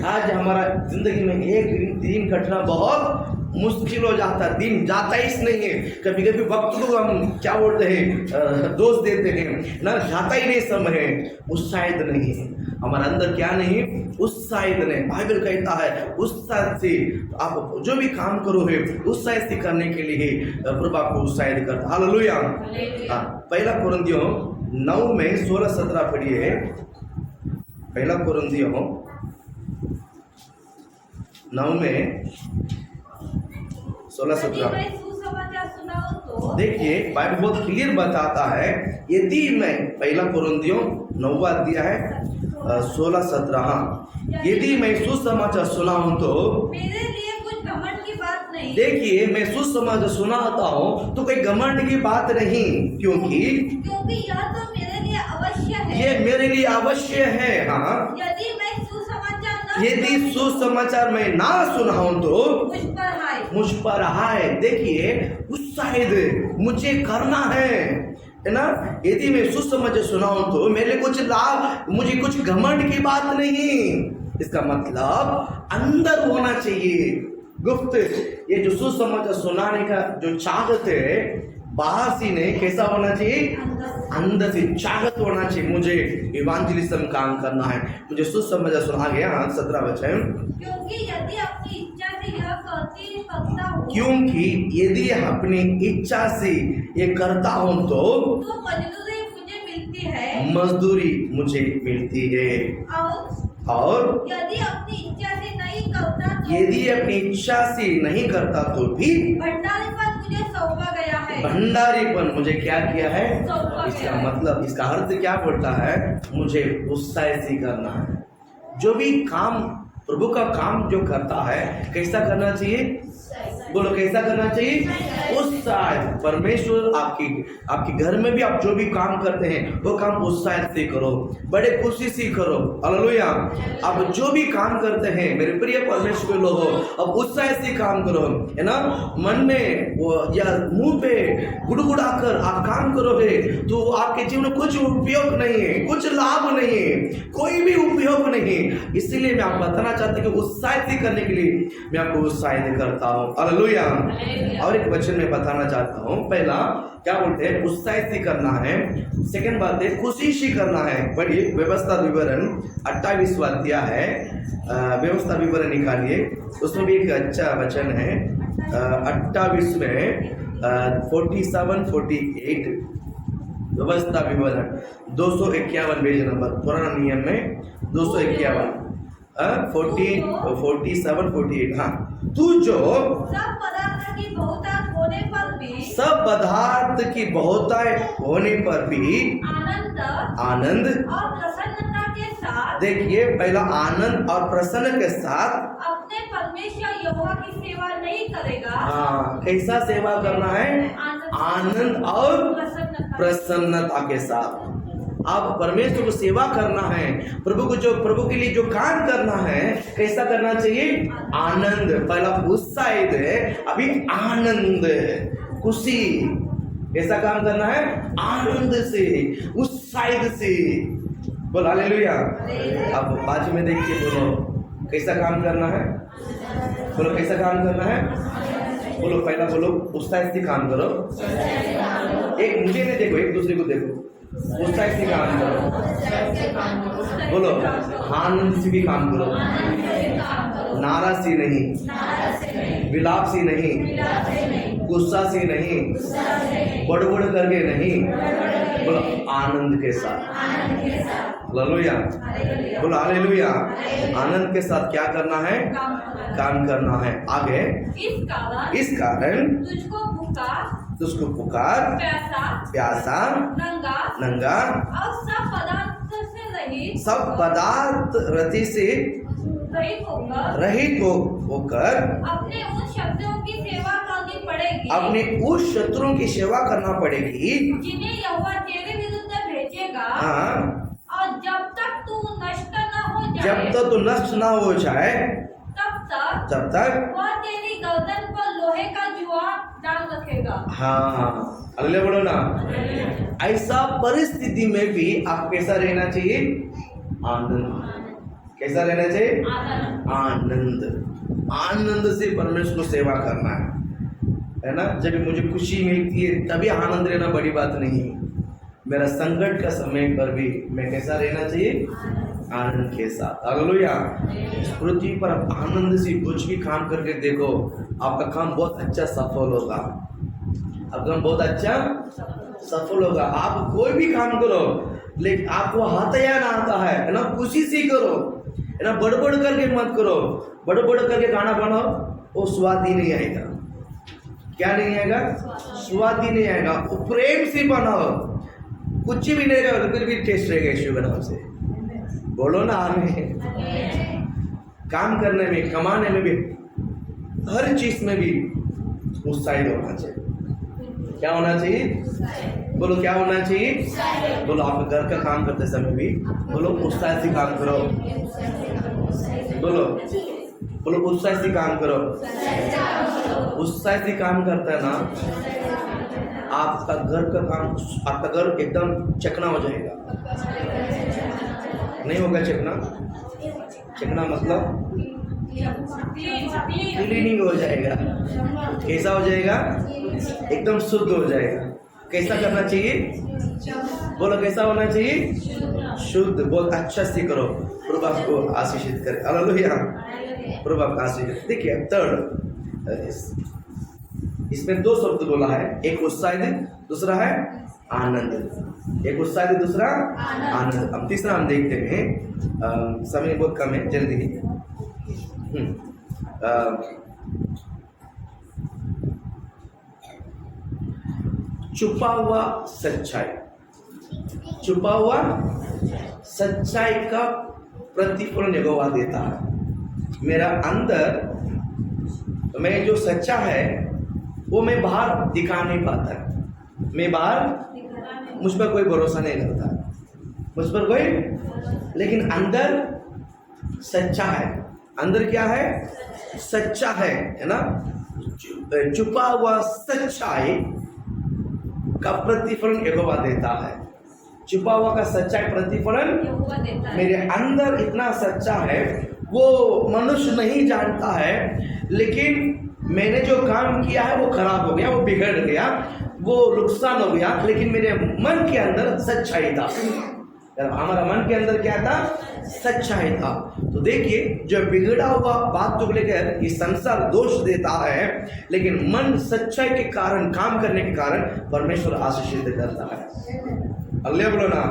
आज हमारा जिंदगी में एक दिन कटना बहुत मुश्किल हो जाता है, दिन जाता ही नहीं है। कभी कभी वक्त को हम क्या बोलते हैं, दोष देते हैं ना, जाता ही नहीं समय, उत्साहित नहीं है हमारा अंदर, क्या नहीं, उत्साहित नहीं। बाइबल कहता है उत्साह से आप जो भी काम करो है उत्साह से करने के लिए प्रभु आपको उत्साहित करता। हालेलुया। पहला कुरिन्थियों 9 में 16-17 पढ़िए। पहला कुरिन्थियों 9 में 16-17 देखिए बाइबल बहुत क्लियर बताता है। यदि मैं, पहला कुरिन्थियों 9वां अध्याय है 16-17, यदि मैं सुसमाचार सुनाऊं तो मेरे लिए कुछ घमंड की बात नहीं। देखिए मैं सुसमाचार सुनाता हूं तो कोई घमंड की बात नहीं, क्योंकि यह तो मेरे लिए अवश्य है। ये मेरे लिए अवश्य है। हाँ, यदि सुसमाचार मैं ना सुनाऊं तो मुझ पर हाय। देखिए उत्साहित मुझे करना है ना। यदि मैं सुसमाचार सुनाऊं तो मेरे कुछ लाभ, मुझे कुछ घमंड की बात नहीं। इसका मतलब अंदर होना चाहिए गुप्त। ये जो सुसमाचार सुनाने का जो चाहत है बाहर से नहीं, कैसा होना चाहिए? अंदर से चाहत होना चाहिए। मुझे इवांजेलिज्म काम करना है, मुझे सुसमाचार सुना गया। 17 वचन, क्योंकि यदि अपनी इच्छा से यह करता हूँ, क्योंकि यदि अपनी इच्छा से ये करता हूँ तो मजदूरी मुझे मिलती है, मजदूरी मुझे मिलती है। और यदि अपनी इच्छा से नहीं करता तो, यदि अपनी इच्छा से नहीं करता तो भी भंडारीपन मुझे सौंपा गया है। भंडारीपन मुझे क्या किया है? इसका है। मतलब, इसका अर्थ क्या बोलता है? मुझे उत्साह से करना है। जो भी काम प्रभु का काम जो करता है कैसा करना चाहिए? बोलो कैसा करना चाहिए? उत्साह। परमेश्वर आपके घर में भी आप जो भी काम करते हैं वो काम उत्साह से करो, बड़े खुशी से करो। हालेलुया। आप जो भी काम करते हैं मेरे प्रिय परमेश्वर लोगों, अब उत्साह से काम करो, है ना। मन में वो या मुंह पे गुड़गुड़ा कर आप काम करोगे तो आपके जीवन में कुछ उपयोग नहीं है, कुछ लाभ नहीं है, कोई भी उपयोग नहीं है। इसलिए मैं आपको बताना चाहता हूँ कि उत्साह से करने के लिए मैं आपको उत्साहित करता हूँ। हालेलुया। और एक वचन में बताना चाहता हूँ। पहला क्या बोलते हैं? उत्साह से करना है। सेकंड बात है खुशी से करना है। पढ़िए व्यवस्था विवरण 28वां अध्याय है, व्यवस्था विवरण निकालिए, उसमें भी एक अच्छा वचन है 28 में 47-48 व्यवस्था विवरण 251 पेज नंबर, पुराना नियम में 251, 47, 48। हाँ, तू जो सब पदार्थ की बहुतायत होने पर भी सब पदार्थ की बहुतायत होने पर भी आनंद और प्रसन्नता के साथ, देखिए पहला आनंद और प्रसन्न के साथ अपने परमेश्वर यहोवा की सेवा नहीं करेगा। हाँ, कैसा सेवा करना है? आनंद और प्रसन्नता के साथ। आप परमेश्वर को सेवा करना है, प्रभु के लिए जो काम करना है, कैसा करना चाहिए? आनंद, पहला उत्साहित है, अभी आनंद, खुशी। कैसा काम करना है? आनंद से, उत्साहित से। बोलो हालेलुया। अब बाजू में देखिए, बोलो कैसा काम करना है? बोलो कैसा काम करना है? बोलो पहला बोलो उत्साहित से काम करो। एक मुझे नहीं देखो, एक दूसरे को देखो। उत्साहित से काम करो। बोलो आनंद से भी काम करो, नाराज से नहीं, विलाप से नहीं, गुस्सा से नहीं, बड़बड़ करके नहीं, बोलो आनंद के साथ। हालेलुया, बोलो हालेलुया। आनंद के साथ क्या करना है? काम करना है। आगे इस कारण तुझको पुकार प्यासा नंगा और सब पदार्थ रति से रहित होकर अपने उन शत्रुओं की सेवा करनी पड़ेगी, अपने उस शत्रुओं की सेवा करना पड़ेगी जिन्हें यहोवा तेरे विरुद्ध भेजेगा। हाँ, और जब तक तू नष्ट न हो जाए, जब तक तू नष्ट ना हो जाए, तब तक वह तक तेरी गर्दन पर लोहे का जुआ डाल रखेगा। हाँ, अगले बोलो ना। ऐसा परिस्थिति में भी आप कैसा रहना चाहिए? आनंद। कैसा रहना चाहिए? आनंद से परमेश्वर को सेवा करना है ना। जब मुझे खुशी मिलती है तभी आनंद रहना बड़ी बात नहीं है। मेरा संकट का समय पर भी मैं कैसा रहना चाहिए? आनंद के साथ। हालेलुया। इस पृथ्वी पर आप आनंद से कुछ भी काम करके देखो, आपका काम बहुत अच्छा सफल होगा। आपका काम बहुत अच्छा सफल होगा। आप कोई भी काम करो, लेकिन आपको हाथया ना आता है ना, खुशी से करो, है ना। बड़बड़ करके मत करो। बड़बड़ करके खाना बनाओ, वो स्वाद ही नहीं आएगा। क्या नहीं आएगा? स्वाद ही नहीं आएगा। वो प्रेम से बनाओ, कुछ भी नहीं रहेगा, फिर भी टेस्ट रहेगा यीशु के नाम से। बोलो ना आमीन। काम करने में, कमाने में भी, हर चीज में भी उत्साहित होना चाहिए। क्या होना चाहिए? बोलो क्या होना चाहिए? बोलो आप घर का काम करते समय भी बोलो उत्साह से काम करो। बोलो बोलो उत्साह से काम करो। उत्साह से काम करता है ना, आपका घर का काम, आपका घर एकदम चिकना हो जाएगा। नहीं होगा चिकना? चिकना मतलब क्लीनिंग हो जाएगा। कैसा हो जाएगा? एकदम शुद्ध हो जाएगा। कैसा करना चाहिए? बोलो कैसा होना चाहिए? शुद्ध। बहुत अच्छा से करो, प्रभु आपको आशीषित करे। हालेलुया। प्रभु आपको आशीषित। देखिए थर्ड, इसमें दो शब्द बोला है, एक उत्साहित, दूसरा है आनंद। एक उत्साहित, दूसरा आनंद। अब तीसरा हम देखते हैं, समय बहुत कम है, जल्दी। छुपा हुआ सच्चाई। छुपा हुआ सच्चाई का प्रतिफल यहोवा देता है। मेरा अंदर मैं जो सच्चा है वो मैं बाहर दिखा नहीं पाता। मैं बाहर, मुझ पर कोई भरोसा नहीं करता, मुझ पर कोई, लेकिन अंदर सच्चा है। अंदर क्या है? सच्चा है ना। छुपा हुआ सच्चाई का प्रतिफलन यहोवा देता है। छुपा हुआ का सच्चाई प्रतिफलन मेरे अंदर इतना सच्चा है, वो मनुष्य नहीं जानता है, लेकिन मैंने जो काम किया है वो खराब हो गया, वो बिगड़ गया, वो नुकसान हो गया, लेकिन मेरे मन के अंदर सच्चाई था, हमारा मन के अंदर क्या था? सच्चाई था। तो देखिए, जो बिगड़ा हुआ बात को लेकर ये संसार दोष देता है, लेकिन मन सच्चाई के कारण, काम करने के कारण परमेश्वर आशीषित करता है। अगले बोलो ना।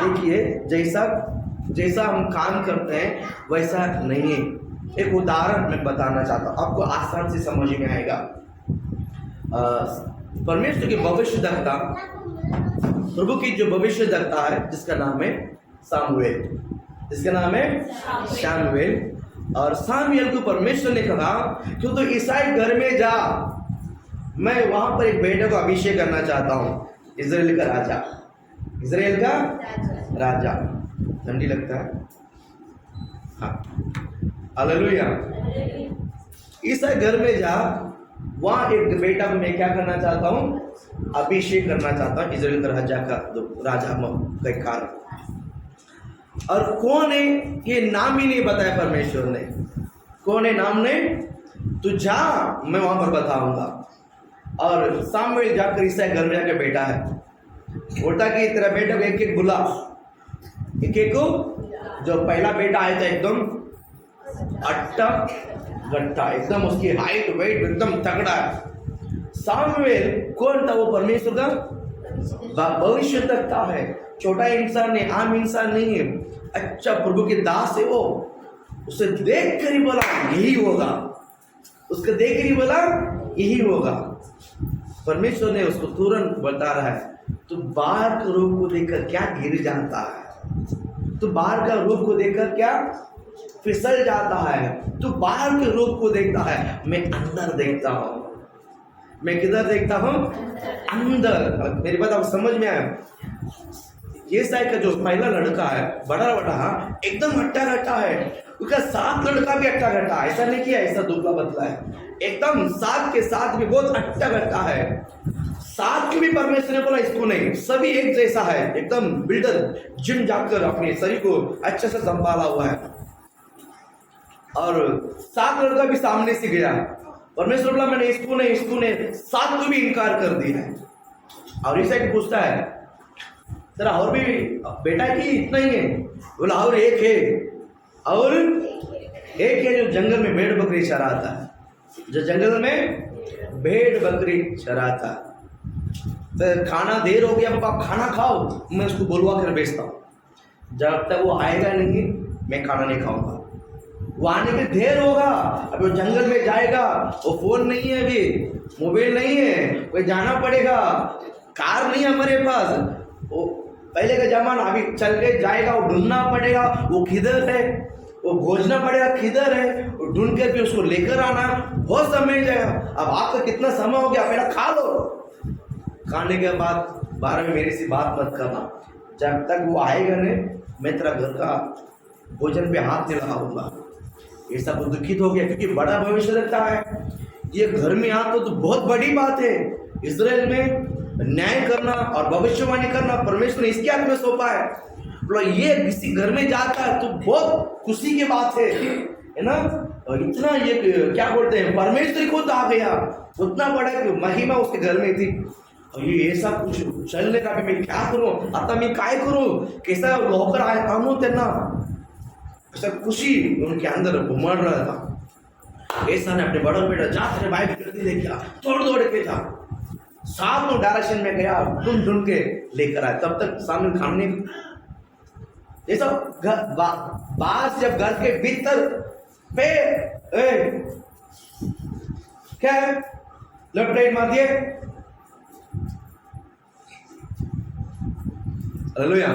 देखिए, जैसा हम काम करते हैं वैसा नहीं है। एक उदाहरण मैं बताना चाहता हूँ, आपको आसान से समझ में आएगा। परमेश्वर की भविष्यद्वक्ता, प्रभु की जो भविष्यद्वक्ता है, जिसका नाम है सामुएल, जिसका नाम है शामुएल। और सामुएल को परमेश्वर ने कहा कि तो ईसाई घर में जा, मैं वहां पर एक बेटे को अभिषेक करना चाहता हूँ, इजराइल का राजा, इजराइल का राजा। ठंडी लगता है? हाँ, हालेलुया। ईसाई घर में जा, वहां एक बेटा को मैं क्या करना चाहता हूँ? अभिषेक करना चाहता हूँ, इजराइल का राजा का कारण। और कौन है ये नाम ही नहीं बताया परमेश्वर ने। कौन है नाम ने? तू जा, मैं वहां पर बताऊंगा। और सामुएल जाकर ईसाई घर में जाकर बेटा है, बोलता कि तेरा बेटा को एक एक बुला, एक एक को। जो पहला बेटा आया था एकदम अट्टा गट्टा, एकदम उसकी हाइट वेट एकदम तगड़ा है। सामुएल कौन था? वो परमेश्वर का भविष्यद्वक्ता है, छोटा इंसान है, आम इंसान नहीं है। अच्छा प्रभु के दास है वो। उसे देख कर ही बोला यही होगा, उसको देख कर ही बोला यही होगा। परमेश्वर ने उसको तुरंत बता रहा है, तू बाहर के रूप को देखकर क्या गिर जाता है, तू बाहर का रूप को देखकर क्या फिसल जाता है, तू बाहर के रूप को देखता है, मैं अंदर देखता हूं। मैं किधर देखता हूं? अंदर। मेरी बात आपको समझ में आया? ये साइड का जो पहला लड़का है, बड़ा एकदम हट्टा कट्टा है, उसका साथ लड़का भी हट्टा कट्टा है। ऐसा नहीं किया ऐसा दुबला पतला है, एकदम साथ के साथ भी बहुत हट्टा कट्टा है। साथ को भी परमेश्वर ने बोला इसको नहीं, सभी एक जैसा है, एकदम बिल्डर, जिम जाकर अपने शरीर को अच्छे से संभाला हुआ है। और साथ लड़का भी सामने से गया, परमेश्वर बोला मैंने इसको नहीं, साथ को भी इनकार कर दिया है। और इस साइड पूछता है तेरा और भी बेटा की इतना ही है? बोला और एक है जो जंगल में भेड़ बकरी चराता है, जो जंगल में भेड़ बकरी चराता है। तो खाना देर हो गया, पापा खाना खाओ, मैं उसको बुलवा कर भेजता हूँ। जब तक वो आएगा नहीं मैं खाना नहीं खाऊंगा। वो आने में देर होगा, अब वो जंगल में जाएगा, वो फोन नहीं है, अभी मोबाइल नहीं है, कोई जाना पड़ेगा, कार नहीं है हमारे पास, वो पहले का जमाना, अभी चल के जाएगा, वो ढूंढना पड़ेगा वो किधर है, वो खोजना पड़ेगा किधर है, वो ढूंढ कर भी उसको लेकर आना, बहुत समय जाएगा। अब आपका कितना समय हो गया, पहले खा लो। खाने के बाद 12 में मेरे से बात मत करना, जब तक वो आएगा नहीं मैं तेरा घर का भोजन पे हाथ नहीं लगाऊंगा। ये सब दुखित हो गया, क्योंकि बड़ा भविष्य लगता है। ये घर में आता तो बहुत बड़ी बात है। इजराइल में न्याय करना और भविष्यवाणी करना परमेश्वर ने इसके हाथ में सौंपा है। बोला ये किसी घर में जाता है तो बहुत खुशी की बात है ना। और इतना ये क्या बोलते हैं, परमेश्वर खुद आ गया, उतना बड़ा महिमा उसके घर में थी। और ये ऐसा कुछ चलने का, मैं क्या करूं, आता मैं काय करूं, कैसा होकर आया हूं तेना, ऐसा खुशी उनके अंदर घुमड़ रहा था। ऐसा ने अपने बड़ा बेटा जा तेरे भाई की गलती देख लिया, दौड़ के था, साथ में डायरेक्शन में गया, ढूंढ के लेकर आया। तब तक सामने खाने ये सब बास जब घर के भीतर पे क्या है, लेफ्ट राइट मार दिए। हालेलुया।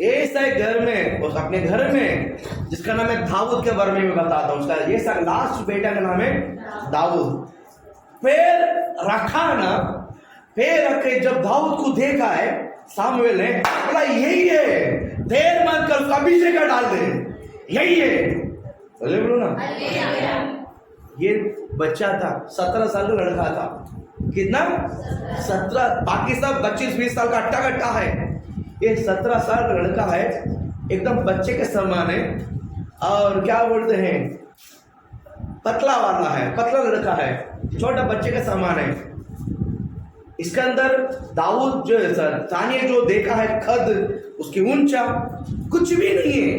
ऐसा घर में, उस अपने घर में, जिसका नाम है दाऊद के बारे में मैं बताता हूँ। उसका ये सब लास्ट बेटा का नाम है दाऊद। पैर रखा ना, पैर रखे, जब दाऊद को देखा है सामुएल ने, बोला यही है, देर मत कर, अभिषेक डाल दे, यही है। बोले बोलो ना। ये बच्चा था, 17 साल का लड़का था। कितना? 17। बाकी सब 25-20 साल का अट्टा कट्टा है। ये 17 साल का लड़का है, एकदम बच्चे के समान है। और क्या बोलते हैं, पतला वाला है, पतला लड़का है, छोटा बच्चे के समान है। इसके अंदर दाऊद जो तानिया जो देखा है खद उसकी ऊंचा कुछ भी नहीं है,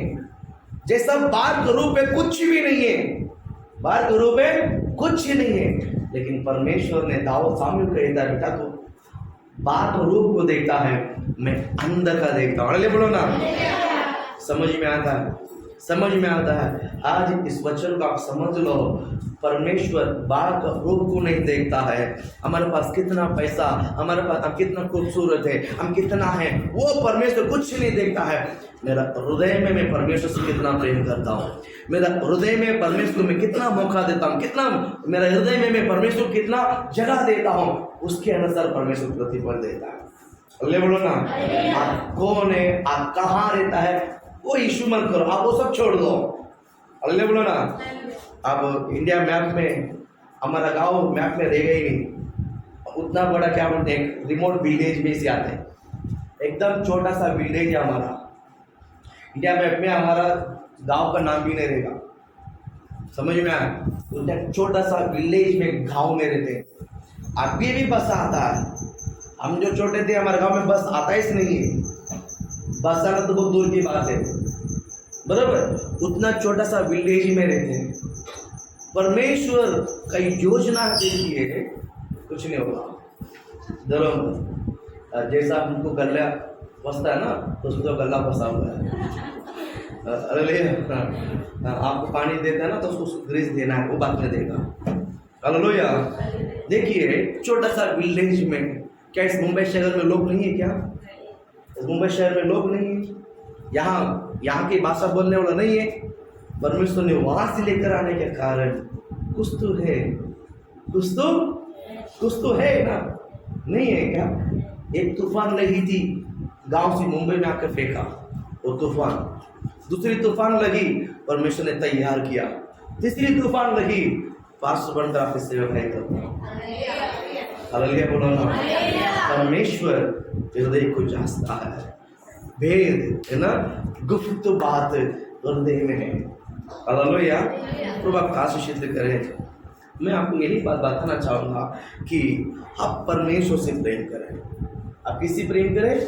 जैसा बार का रूप है कुछ भी नहीं है, बार का रूप है कुछ ही नहीं है। लेकिन परमेश्वर ने दाऊद सामने कहता है बेटा तू बार का रूप को देखता है, मैं अंदर का देखता हूँ। अरे बोलो ना, समझ में आता है, समझ में आता है। आज इस वचन को आप समझ लो, परमेश्वर बाहर का रूप को नहीं देखता है, हमारे पास कितना पैसा, हमारे पास हम कितना खूबसूरत है, हम कितना है, वो परमेश्वर कुछ नहीं देखता है। मेरा हृदय में मैं परमेश्वर से कितना प्रेम करता हूँ, मेरा हृदय में परमेश्वर में कितना मौका देता हूँ, कितना मेरा हृदय में मैं परमेश्वर कितना जगह देता हूँ, उसके अनुसार परमेश्वर प्रतिफल देता है। अल्ले बोलो ना, आप कौन है, आप कहाँ रहता है, वो इशू मत करो, आप वो सब छोड़ दो। अल्ले बोलो ना, अब इंडिया मैप में हमारा गांव मैप में रहेगा ही नहीं, उतना बड़ा क्या बोलते हैं रिमोट विलेज में से आते हैं, एकदम छोटा सा विलेज है हमारा। इंडिया मैप में हमारा गांव का नाम भी नहीं रहेगा, समझ में आया? तो छोटा सा विलेज में गांव में रहते हैं। अभी भी बस आता है, हम जो छोटे थे हमारे गांव में बस आता ही नहीं है, बस आना तो बहुत दूर की बात है, बराबर। उतना छोटा सा विलेज में रहते हैं। परमेश्वर का योजना देखिए, कुछ नहीं होगा। जरूर जैसा हमको गला फंसता है ना, तो उसको तो गला फंसा हुआ है। अरे आपको पानी देता है ना, तो उसको ग्रीस देना है, वो बाद में देगा। हालेलुया। देखिए छोटा सा विलेज में, क्या इस मुंबई शहर में लोग नहीं है क्या? इस मुंबई शहर में लोग नहीं है, यहाँ की भाषा बोलने वाला नहीं है। परमेश्वर ने वहां से लेकर आने के कारण कुछ तो है, कुछ तो है ना, नहीं है क्या? एक तूफान लगी थी, गांव से मुंबई में आकर फेंका वो तूफान, दूसरी तूफान लगी, परमेश्वर ने तैयार किया, तीसरी तूफान लगी, पास्टर बनकर आपकी सेवा करता। हालेलुया बोलो ना। परमेश्वर हृदय को जांचता है, भेद है ना, गुप्त बात हृदय में है। हालेलुया। प्रभु आपका आशीषित करें। मैं आपको यही बात बताना चाहूँगा कि आप परमेश्वर से प्रेम करें। आप किसी प्रेम करें?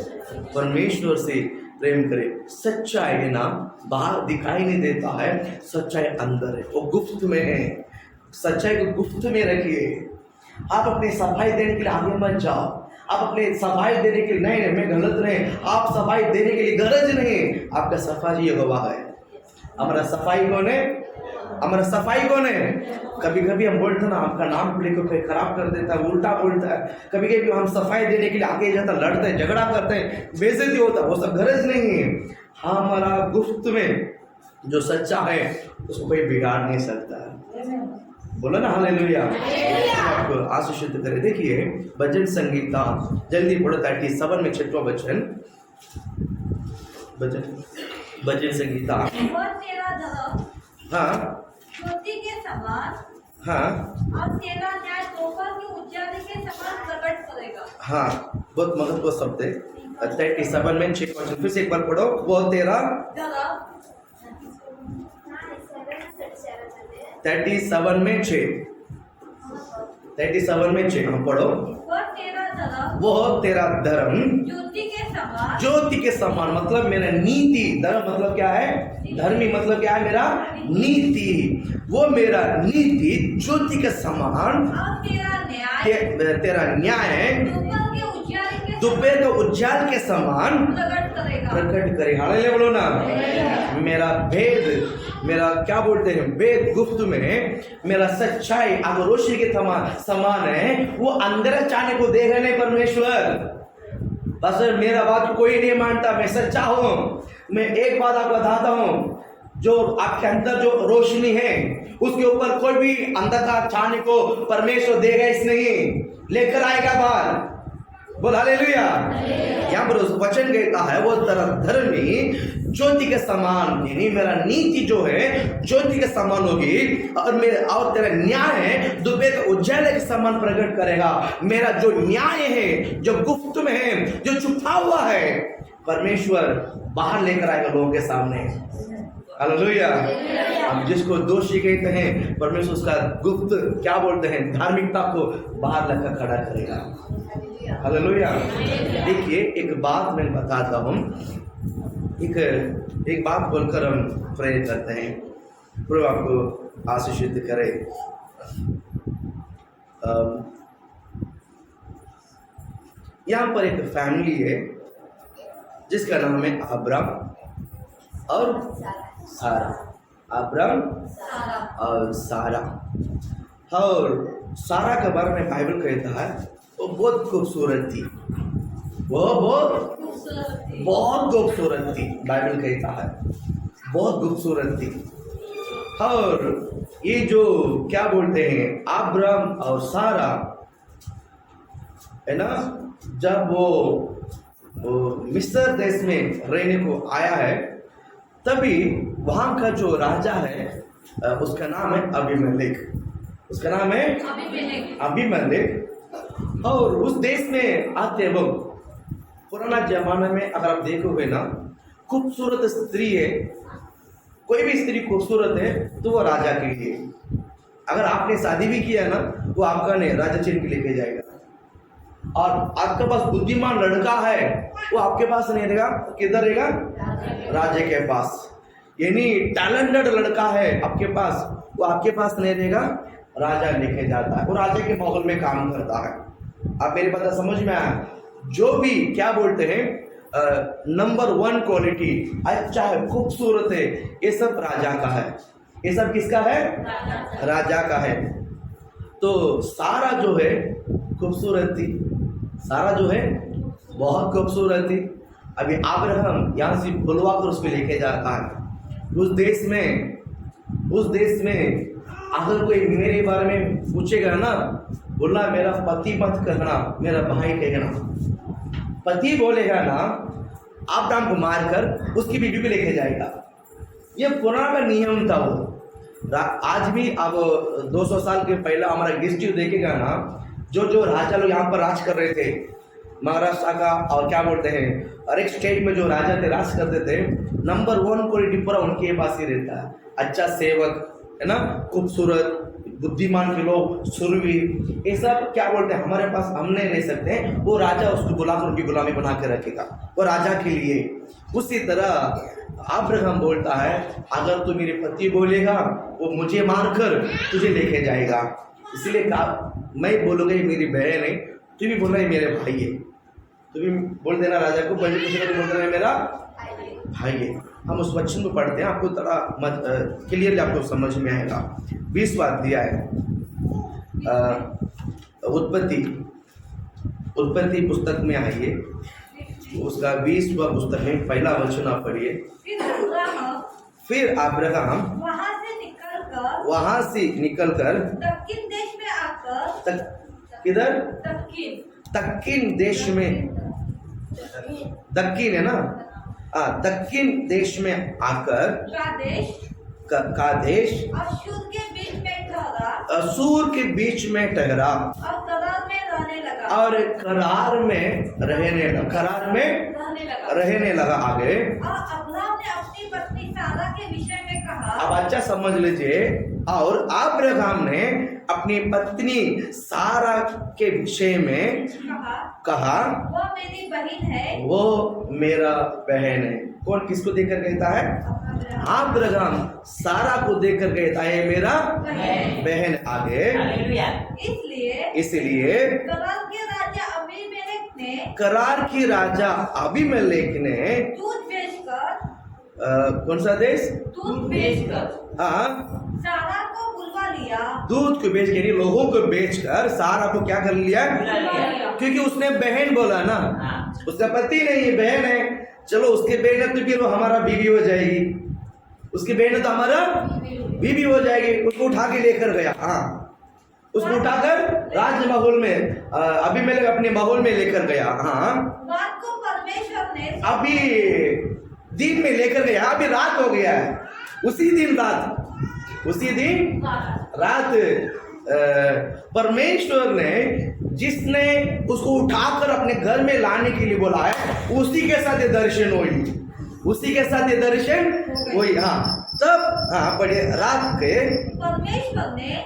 परमेश्वर से प्रेम करें। सच्चाई है ना बाहर दिखाई नहीं देता है, सच्चाई अंदर है, वो गुप्त में है। सच्चाई को गुप्त में रखिए। आप अपनी सफाई देने के लिए आगे मत जाओ, आप अपने सफाई देने के लिए नहीं, मैं गलत नहीं, आप सफाई देने के लिए गरज नहीं, आपका सफाई यहोवा है। हमारा सफाई कौन है? हमारा सफाई कौन है? कभी कभी हम बोलते हैं ना, आपका नाम लेकर कोई खराब कर देता है, उल्टा बोलता है, कभी कभी हम सफाई देने के लिए आगे जाता, लड़ते हैं, झगड़ा करते हैं, बेइज्जती होता है, वो सब गरज नहीं है। हमारा गुप्त में जो सच्चा है उसको कोई बिगाड़ नहीं सकता है। बोलो ना हालेलुया। आपको आशीषित करे। देखिए भजन संगीता, जल्दी पढ़ो 37 में 6वां वचन, भजन संगीता। और तेरा धर्म हाँ ज्योति के समान, हाँ, और तेरा न्याय दोपहर के उजाले के समान प्रकट करेगा। हाँ, बहुत महत्वपूर्ण शब्द है। 37 में 6 वचन, फिर से एक बार पढ़ो। वो तेरा धर्म 37 में 6, 37 में 6 हम पढ़ो। वो तेरा धर्म ज्योति के समान, ज्योति के समान मतलब मेरा नीति। धर्म मतलब क्या है? धर्मी मतलब क्या है? मेरा नीति। वो मेरा नीति ज्योति के समान, और तेरा न्याय दोपहर के उज्जाल के समान प्रकट करे। हालेलुया बोलो ना। मेरा भेद, मेरा क्या बोलते हैं, भेद गुप्त में, मेरा सच्चाई अगर रोशनी के समान है, वो अंदर चाहने को देगा नहीं परमेश्वर। बस मेरा बात कोई नहीं मानता, मैं सच्चा हूँ। मैं एक बात आपको बताता हूँ, जो आपके अंदर जो रोशनी है उसके ऊपर कोई भी अंधकार छाने को परमेश्वर देगा इस नहीं, लेकर आएगा बाहर। बोल हालेलुया। यहाँ पर उस वचन कहता है वो तेरा धर्मी ज्योति के समान, यानी मेरा नीति जो है ज्योति के समान होगी, और तेरा न्याय है दोपहर के उजाले के समान प्रकट करेगा। मेरा जो न्याय है, जो गुप्त में है, जो छुपा हुआ है, परमेश्वर बाहर लेकर आएगा लोगों के सामने। हालेलुया। हम जिसको दोषी कहते हैं, परमेश्वर उसका गुप्त क्या बोलते हैं, धार्मिकता को बाहर लेकर खड़ा करेगा। हालेलुया। देखिए एक बात मैं बताता हूँ, एक बात बोलकर हम प्रे करते हैं, प्रभु आपको आशीषित करे। यहाँ पर एक फैमिली है जिसका नाम है अब्राम और सारा। अब्राम और सारा। और सारा के बारे में बाइबल कहता है वो बहुत खूबसूरत थी, वो बहुत खूबसूरत थी। बाइबल कहता है बहुत खूबसूरत थी। और ये जो क्या बोलते हैं अब्राम और सारा है ना, जब वो मिस्र देश में रहने को आया है तभी वहाँ का जो राजा है उसका नाम है अबीमेलेक। उसका नाम है अबीमेलेक। और उस देश में आते वक्त पुराना जमाने में अगर आप देखोगे ना, खूबसूरत स्त्री है, कोई भी स्त्री खूबसूरत है तो वो राजा के लिए, अगर आपने शादी भी किया ना वो आपका नहीं राजा छीन के लेके जाएगा। और आपके पास बुद्धिमान लड़का है वो आपके पास नहीं रहेगा, किधर रहेगा? राजा के पास। यानी टैलेंटेड लड़का है आपके पास, वो आपके पास नहीं रहेगा, राजा लेके जाता है, वो राजा के माहौल में काम करता है। आप मेरी बात समझ में आया? जो भी क्या बोलते हैं नंबर 1 क्वालिटी, अच्छा है, खूबसूरत है, ये सब राजा का है। ये सब किसका है? राजा का है। तो सारा जो है खूबसूरत थी, सारा जो है बहुत खूबसूरत थी। अभी अब्राहम यहाँ से बुलवा कर उसको लेके जाता है उस देश में। अगर कोई मेरे बारे में पूछेगा ना, बोलना मेरा पति मत कहना, मेरा भाई कहना। पति बोलेगा ना, अब्राहम को मारकर उसकी बीवी को लेके जाएगा। ये पुराना नियम था वो। आज भी अब 200 साल के पहले हमारा हिस्ट्री देखेगा ना, जो राजा लोग यहाँ पर राज कर रहे थे, महाराष्ट्र का और क्या बोलते हैं हर एक स्टेट में जो राजा थे राज करते थे, नंबर 1 क्वालिटी पूरा उनके पास ही रहता है। अच्छा सेवक है ना, खूबसूरत, बुद्धिमान के लोग, सुरवीर, ये सब क्या बोलते हैं हमारे पास हम नहीं रह सकते हैं, वो राजा उसको बुलाकर उनकी गुलामी बना के रखेगा, वो राजा के लिए। उसी तरह अब्राहम बोलता है अगर तू मेरे पति बोलेगा वो मुझे मारकर तुझे लेके जाएगा। इसलिए कहा मैं बोलूँगा ये मेरी बहन है, तू भी बोलना है मेरे भाई है, तू भी बोल देना राजा को, पहले किसी को बोल देना है मेरा भाई है। हम उस वचन को पढ़ते हैं, आपको थोड़ा क्लियरली आपको समझ में आएगा। 20वां अध्याय उत्पत्ति पुस्तक में आइए, उसका 20वां पुस्तक में पहला वचन आप पढ़िए। फिर अब्राहम वहां से निकलकर दक्षिण देश में आकर, किधर? दक्षिण देश में, दक्षिण है ना, दक्षिण देश में आकर कादेश अशूर के बीच में ठहरा, असूर के बीच में ठहरा और करार में रहने लगा, और करार में रहने लगा। आगे और अब्राहम ने अपनी पत्नी सारा के विषय में कहा। अब अच्छा समझ लीजिए, और अब्राहम ने अपनी पत्नी सारा के विषय में कहा वो मेरी बहन है, वो मेरा बहन है। कौन किसको देखकर कहता है? अब्राहम सारा को देखकर कहता है मेरा बहन। आगे इसलिए करार की राजा अबीमेलेक ने दूध बेचकर, कौन सा देश? दूध बेचकर सारा को बुलवा लिया। दूध को बेच के लोगों को बेचकर सारा को क्या कर लिया? क्योंकि उसने बहन बोला ना, उसका पति नहीं है, बहन है। चलो उसके बहन है तो फिर वो हमारा बीवी हो जाएगी, उसकी बहन है तो हमारा बीवी हो जाएगी। उसको उठा के लेकर गया, उसको उठाकर राज माहौल में अबीमेलेक अपने माहौल में लेकर गया। बात को परमेश्वर ने अभी दिन में लेकर गया, अभी रात हो गया है। उसी दिन रात परमेश्वर ने जिसने उसको उठाकर अपने घर में लाने के लिए बोला है, उसी के साथ ये दर्शन हुई, उसी के साथ ये दर्शन हुई। तब पढ़िए, रात के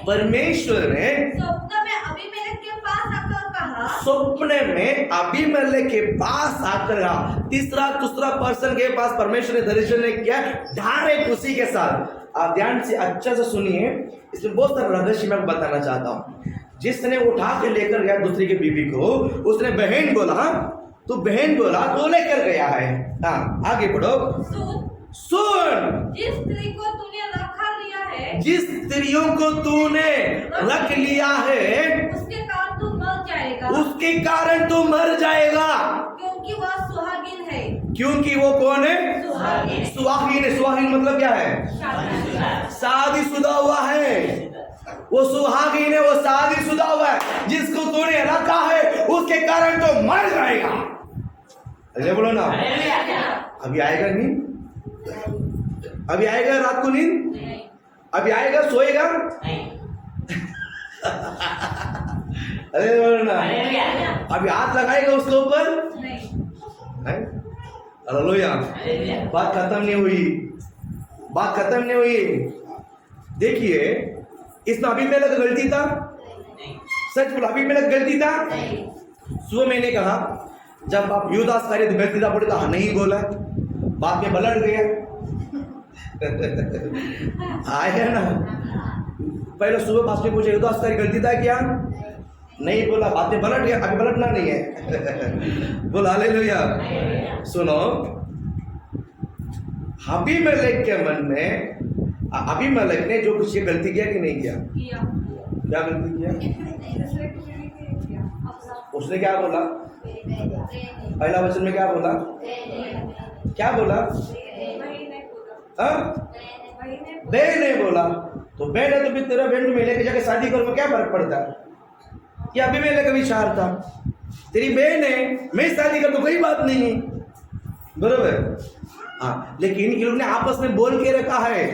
परमेश्वर ने स्वप्न में अबीमेलेक के पास आकर कहा, सपने में अबीमेलेक के पास आकर रहा। तीसरा पर्सन के पास परमेश्वर ने दर्शन ने किया डायरेक्ट उसी के साथ। आप ध्यान से अच्छा से सुनिए, इसमें बहुत सारा रहस्य मैं बताना चाहता हूँ। जिसने उठा के लेकर गया दूसरी की बीवी को, उसने बहन बोला, तो बहन बोला तो लेकर गया है। हाँ आगे बढ़ो। सुन, जिस स्त्री को तूने रखा लिया है, जिस स्त्रियों को तूने रख लिया है, उसके कारण तू मर जाएगा, उसके कारण तू मर जाएगा, क्योंकि वह सुहागिन है। क्योंकि वो कौन है? सुहागिन। सुहागिन है। सुहागिन मतलब क्या है? शादीशुदा हुआ है। वो सुहागिन है, वो शादीशुदा हुआ है। जिसको तूने रखा है उसके कारण तो मर जाएगा। अरे बोलो ना, अभी आएगा नींद? अभी आएगा रात को नींद? अभी आएगा सोएगा? अरे बोलो ना, अभी हाथ लगाएगा उसके ऊपर? हालेलुया। बात खत्म नहीं हुई, बात खत्म नहीं हुई। देखिए, इसमें अबीमेलेक गलती था? सच बोलो, अबीमेलेक गलती था? सुबह मैंने कहा जब आप यूदास कार्य गलती था बोले तो नहीं बोला, बाद में पलट गया। आया ना, पहले सुबह पास में पूछे यूदास कार्य गलती था क्या? नहीं बोला, बाद में पलट गया। अभी पलटना नहीं है। बोला हालेलुया। सुनो, अबीमेलेक के मन में, अबीमेलेक ने जो कुछ गलती किया कि नहीं किया? क्या गलती किया? उसने क्या बोला? पहला वचन में क्या बोला? क्या बोला? बहन ने बोला। तो बहन है तो फिर तेरा बहन में लेके जाके शादी करो, क्या फर्क पड़ता है? ये अबीमेलेक का विचार था। तेरी बहन है, मैं शादी कर दूं, कोई बात नहीं है, बरोबर? हाँ, लेकिन इन लोगों ने आपस में बोल के रखा है।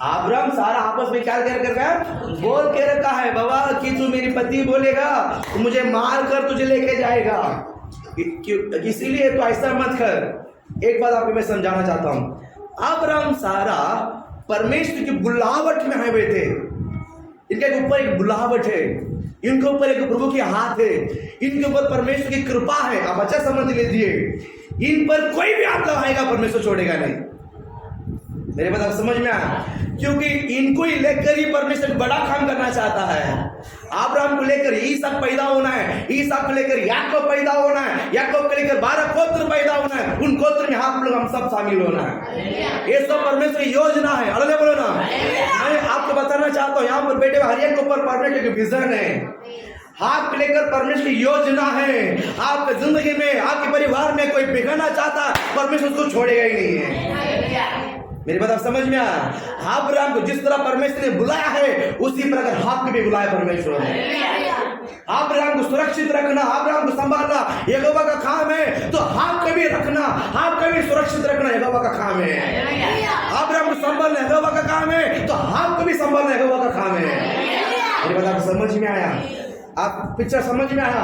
अब्राहम सारा आपस में क्या कर रखा है? बोल के रखा है, बाबा कि तू मेरी पति बोलेगा तो मुझे मार कर तुझे लेके जाएगा, इसीलिए तो ऐसा मत कर। एक बात आपको मैं समझाना चाहता हूं। अब्राहम सारा परमेश्वर की बुलावट में आए हुए थे। इनके ऊपर एक बुलावट है, इनके ऊपर एक प्रभु के हाथ है, इनके ऊपर परमेश्वर की कृपा है। आप अच्छा समझ लीजिए, इन पर कोई भी हाथ लगाएगा परमेश्वर छोड़ेगा नहीं। मेरे बात आप समझ में आया? क्योंकि इनको ही लेकर ही परमेश्वर बड़ा काम करना चाहता है। अब्राहम को लेकर ईसाक पैदा होना है, ईसाक को लेकर याकूब पैदा होना है, याकूब को लेकर 12 गोत्र पैदा होना है, उन गोत्र में आप लोग हम सब शामिल होना है। ये सब परमेश्वर की योजना है। अरे बोलो ना, मैं आपको बताना चाहता हूँ, यहाँ पर बैठे हर एक के ऊपर परमेश्वर की विजन है, हाथ लेकर परमेश्वर की योजना है। आपकी जिंदगी में, आपके परिवार में कोई बिगड़ना चाहता, परमेश्वर उसको छोड़ेगा ही नहीं है। मेरी बात आप समझ में आया? अब्राहम को जिस तरह परमेश्वर ने बुलाया है, उसी प्रकार आपको भी बुलाया परमेश्वर ने। अब्राहम को सुरक्षित रखना, अब्राहम को संभालना यहोवा का काम है, तो आपको भी रखना, आपको भी सुरक्षित रखना यहोवा का काम है। अब्राहम को संभालना यहोवा का काम है, तो आपको भी संभालना यहोवा का काम है। मेरी बात आपको समझ में आया? आप पिक्चर समझ में आया?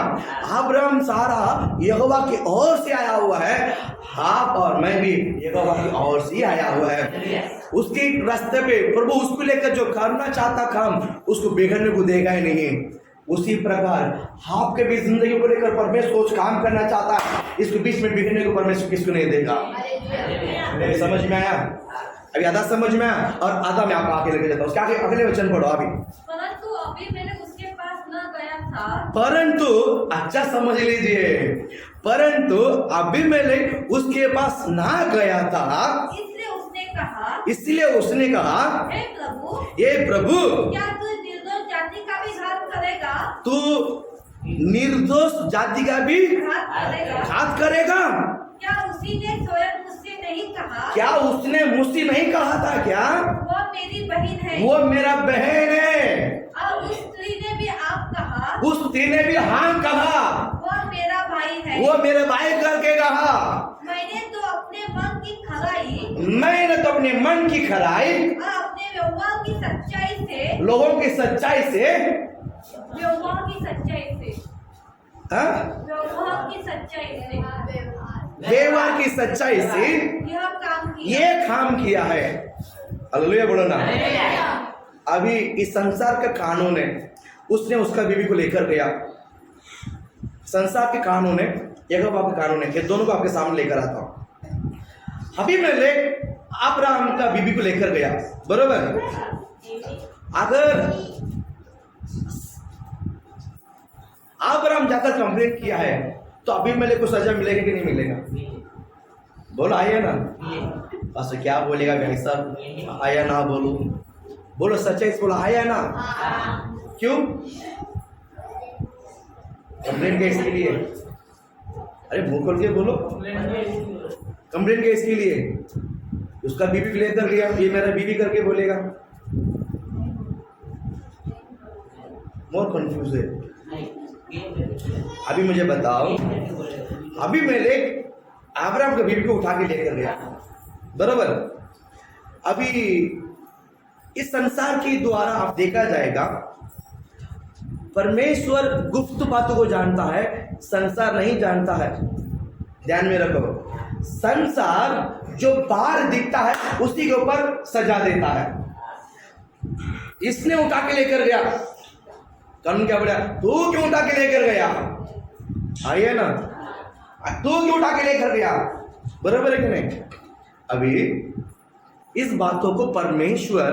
अब्राहम सारा यहोवा की ओर से आया हुआ है, आप और मैं भी यहोवा की ओर से आया हुआ है। उसके रास्ते पे प्रभु उसको लेकर जो करना चाहता काम, उसको बिगड़ने को देगा ही नहीं। उसी प्रकार आपके भी जिंदगी को लेकर परमेश्वर कुछ काम करना चाहता है, इसको बीच में बिगड़ने को परमेश्वर किसको नहीं देगा। मेरे समझ में आया? अभी आधा समझ में आया और आधा मैं आपको आगे लेके जाता हूँ। क्या अगले वचन पढ़ो अभी। परंतु अबीमेलेक उसके पास न गया था। परंतु अच्छा समझ लीजिए, परंतु अबीमेलेक उसके पास ना गया था, इसलिए उसने कहा हे प्रभु, क्या तू निर्दोष जाति का भी घात करेगा? तू निर्दोष जाति का भी घात करेगा? क्या उसी ने स्वयं मुझसे नहीं कहा? क्या उसने मुझसे नहीं कहा था क्या? वो मेरी बहन है, वो मेरा बहन है। और उस स्त्री ने भी आप कहा, उस स्त्री ने भी हाँ कहा, वो मेरा भाई है, वो मेरे भाई करके कहा। मैंने तो अपने मन की खराई और अपने व्यवहार की सच्चाई से, लोगों की सच्चाई से, व्यवहार की सच्चाई से, व्यवहार की सच्चाई से ये काम किया है। हालेलुया बोलो ना। अभी इस संसार का कानून है, उसने उसका बीवी को लेकर गया, संसार के कानून है, यहोवा के कानून है, ये दोनों को आपके सामने लेकर आता हूं। अबीमेलेक अब्राहम का बीबी को लेकर गया, बरोबर। अगर अब्राहम जाकर कंप्लेंट किया है तो अबीमेलेक को सजा मिलेगा कि नहीं मिलेगा? बोलो आया ना। बस क्या बोलेगा भाई साहब, आया ना बोलो, बोलो सच्चाई से बोलो, आया ना। क्यों कंप्लेंट किया इसके लिए? अरे मुंह खोल के बोलो, कंप्लेंट किया इसके लिए? उसका बीबी लेकर गया, ये मेरा बीबी करके बोलेगा। मोर कंफ्यूज है। अभी मुझे बताओ, अबीमेलेक अब्राहम के बीबी को उठा के लेकर गया, बराबर। अभी इस संसार के द्वारा आप देखा जाएगा, परमेश्वर गुप्त बातों को जानता है, संसार नहीं जानता है। ध्यान में रखो, संसार जो बाहर दिखता है उसी के ऊपर सजा देता है। इसने उठा के लेकर गया, कानून क्या बोला? तू क्यों उठा के लेकर गया? आइए ना, तू क्यों उठा के लेकर गया? बराबर है कि नहीं? अभी इस बातों को परमेश्वर,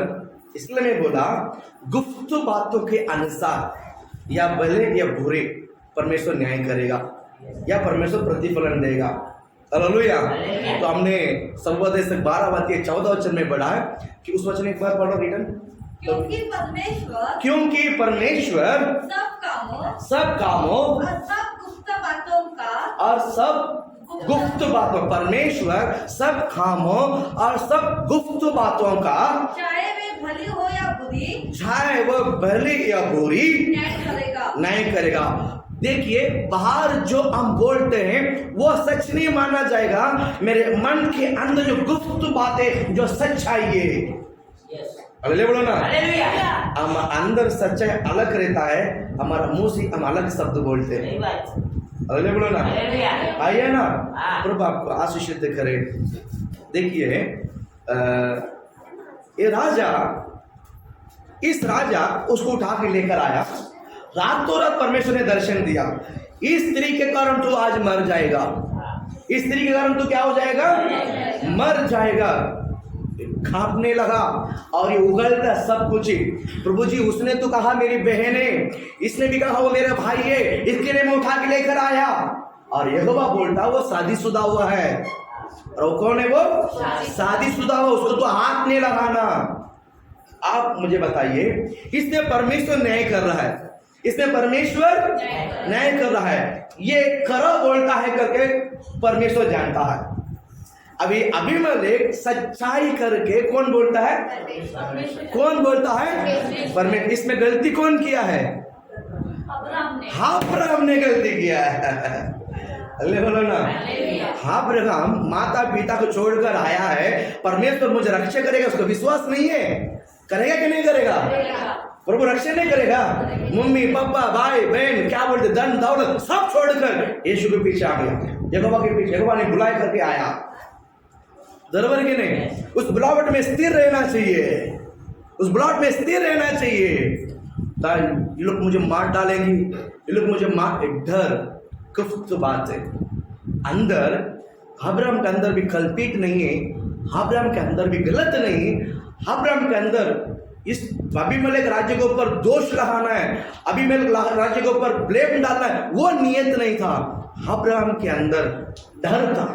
इसलिए मैं बोला गुप्त बातों के अनुसार या भले या बुरे परमेश्वर न्याय करेगा या परमेश्वर प्रतिफलन देगा। हालेलुया। तो हमने सर्वोदय से 12 वचन में पढ़ा है कि उस वचन एक बार पढ़ो रिटर्न। क्योंकि परमेश्वर सब कामों और सब गुप्त बातों, परमेश्वर सब कामों और सब गुप्त बातों का, चाहे वे भली हो या बुरी, चाहे वो भली या बुरी, न्याय करेगा। देखिए, बाहर जो हम बोलते हैं वो सच नहीं माना जाएगा। मेरे मन के अंदर जो गुप्त बातें, जो सच्चाई है, अगले बोलो ना, हम अंदर सच्चाई अलग रहता है, हमारा मुंह से हम अलग शब्द बोलते हैं। अगले बोलो ना, आइए ना, प्रभु आपको आशीषित करे। देखिए, ये राजा, इस राजा उसको उठा के लेकर आया, रातों रात परमेश्वर ने दर्शन दिया, इस स्त्री के कारण तू आज मर जाएगा, इस स्त्री के कारण तू क्या हो जाएगा? मर जाएगा। कांपने लगा और ये उगलता सब कुछ ही। प्रभु जी, उसने तो कहा मेरी बहन है, इसने भी कहा वो मेरा भाई है, इसके लिए मैं उठा के लेकर आया। और यहोवा बोलता वो शादीशुदा हुआ है। और वो कौन है? वो शादीशुदा हुआ, उसको तो हाथ नहीं लगाना। आप मुझे बताइए, इसने परमेश्वर न्याय कर रहा है, इसमें परमेश्वर न्याय कर रहा है, ये करो बोलता है करके परमेश्वर जानता है। अभी अबीमेलेक सच्चाई करके कौन बोलता है? कौन बोलता है? परमेश्वर। इसमें गलती कौन किया है? अब्राहम ने गलती किया है। अल्ले बोलो ना, अब्राहम माता पिता को छोड़कर आया है, परमेश्वर मुझे रक्षा करेगा, उसको विश्वास नहीं है। करेगा कि नहीं करेगा? प्रभु रक्षा नहीं करेगा? मम्मी पापा भाई बहन क्या बोलते, धन दौलत सब छोड़कर यीशु के पीछे आ गया, यहोवा के पीछे। यहोवा ने बुलाए करके आया, बराबर कि नहीं? उस बुलावट में स्थिर रहना चाहिए, उस बुलावट में स्थिर रहना चाहिए। ये लोग मुझे मार डालेंगे, ये लोग मुझे मार, डर गुप्त बात है। अंदर अब्राहम के अंदर भी कल्पित नहीं है, अब्राहम के अंदर भी गलत नहीं, अब्राहम के अंदर इस अबीमेलेक राज्य के ऊपर दोष लगाना है, अबीमेलेक राज्य के ऊपर ब्लेम डालना है, वो नियत नहीं था। अब्राहम के अंदर डर था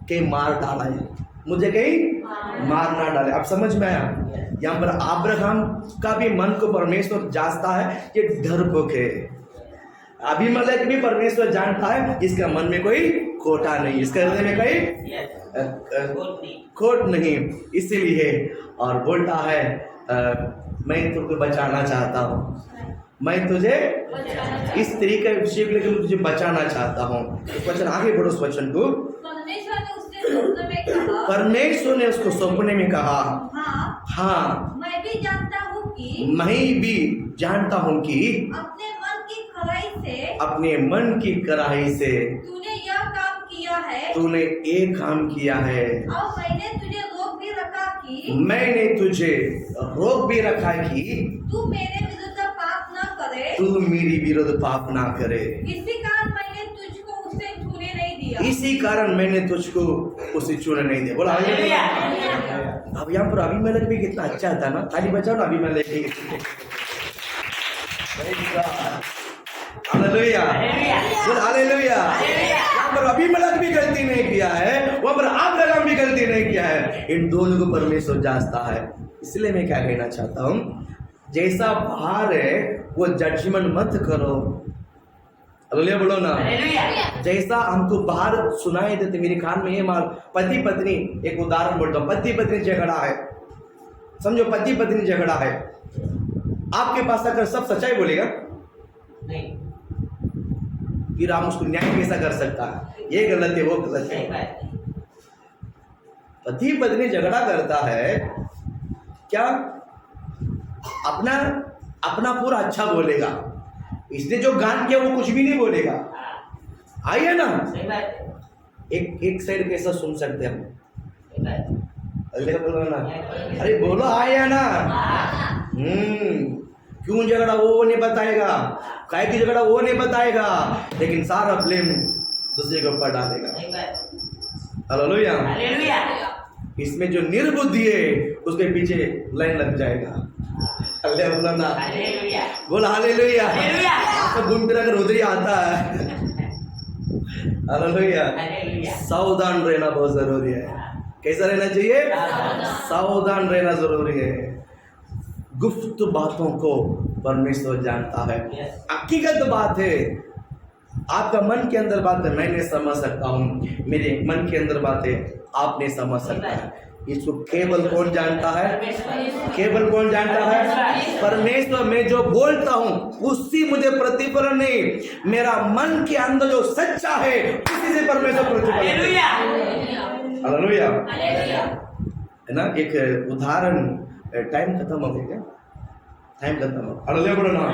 कि मार डाला है, मुझे कहीं मार ना डाले। अब समझ में आया? यहाँ पर अब्राहम का भी मन को परमेश्वर जांचता है, ये डरपोक है। अबीमेलेक भी परमेश्वर जानता है इसका मन में कोई खोटा नहीं, इसके हृदय में कोई खोट नहीं, इसीलिए और बोलता है मैं तुझे बचाना चाहता हूँ, मैं तुझे इस तरीके विषय के लिए तुझे बचाना चाहता हूँ। उस वचन आगे बढ़ो, उस वचन को परमेश्वर ने उसको सपने में कहा, हाँ मैं भी जानता हूँ कि अपने मन की कड़ाई से तूने यह काम किया है, तूने एक काम किया है, और मैंने तुझे रोक भी रखा कि मैंने तुझे रोक भी रखा कि तू मेरे विरुद्ध पाप न करे, तू मेरी विरुद्ध पाप ना करे। इसी कारण किया। इसी कारण मैंने तुझको उसे चुन नहीं दिया। बोला हालेलुया। अब यहाँ पर अबीमेलेक भी कितना अच्छा था ना, ताली बजाओ ना अबीमेलेक के लिए। हालेलुया, बोल हालेलुया। यहाँ पर अबीमेलेक भी गलती नहीं किया है, वहाँ पर अब्राहम भी गलती नहीं किया है, इन दोनों को परमेश्वर जांचता है। इसलिए मैं क्या कहना चाहता हूँ, जैसा बाहर है वो जजमेंट मत करो। हालेलुया बोलो ना। जैसा हमको बाहर सुनाई देते, मेरे कान में ये मार, पति पत्नी, एक उदाहरण बोलता हूँ, पति पत्नी झगड़ा है, समझो पति पत्नी झगड़ा है, आपके पास अगर सब सच्चाई बोलेगा नहीं, फिर आप उसको न्याय कैसा कर सकता है, ये गलत है वो गलत है। पति पत्नी झगड़ा करता है, क्या अपना अपना पूरा अच्छा बोलेगा, इसने जो गान किया वो कुछ भी नहीं बोलेगा। आइए ना, एक साइड कैसा सुन सकते हैं हम, अल्लाह बोलो ना, अरे बोलो आया ना। क्यों झगड़ा वो नहीं बताएगा, काय की झगड़ा वो नहीं बताएगा, लेकिन सारा ब्लेम दूसरे के ऊपर डालेगा। हालेलुया। इसमें जो निर्बुद्धि है उसके पीछे लाइन लग जाएगा। बोल हालेलुया। तो घूम फिर अगर उधर ही आता है। हालेलुया। सावधान रहना बहुत जरूरी है। कैसा रहना चाहिए, सावधान रहना जरूरी है। गुप्त बातों को परमेश्वर जानता है। हकीकत बात है, आपका मन के अंदर बात है मैं नहीं समझ सकता हूँ, मेरे मन के अंदर बात है आप नहीं समझ सकता है। इसको केवल कौन जानता है, केवल कौन जानता है, परमेश्वर। मैं जो बोलता हूँ उससे मुझे प्रतिफल नहीं, मेरा मन के अंदर जो सच्चा है उसी से परमेश्वर प्रतिफल। हालेलुया है ना। एक उदाहरण, टाइम खत्म हो गया क्या, टाइम खत्म हो, हालेलुया बोलो ना।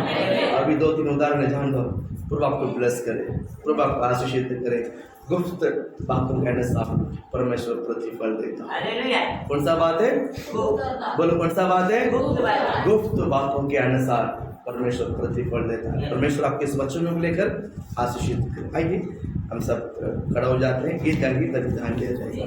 अभी 2-3 उदाहरण जान दो, प्रभु आपको ब्लेस करे, प्रभु आपको आशीषित करे। गुप्त बातों के अनुसार परमेश्वर प्रतिफल देता है। कौन सा बात है, बोलो कौन सा बात है, गुप्त बातों के अनुसार परमेश्वर प्रतिफल देता है। परमेश्वर आपके इस वचनों को लेकर आशीषित करे। आइए हम सब खड़ा हो जाते हैं, गीत का गीत ध्यान दिया जाएगा।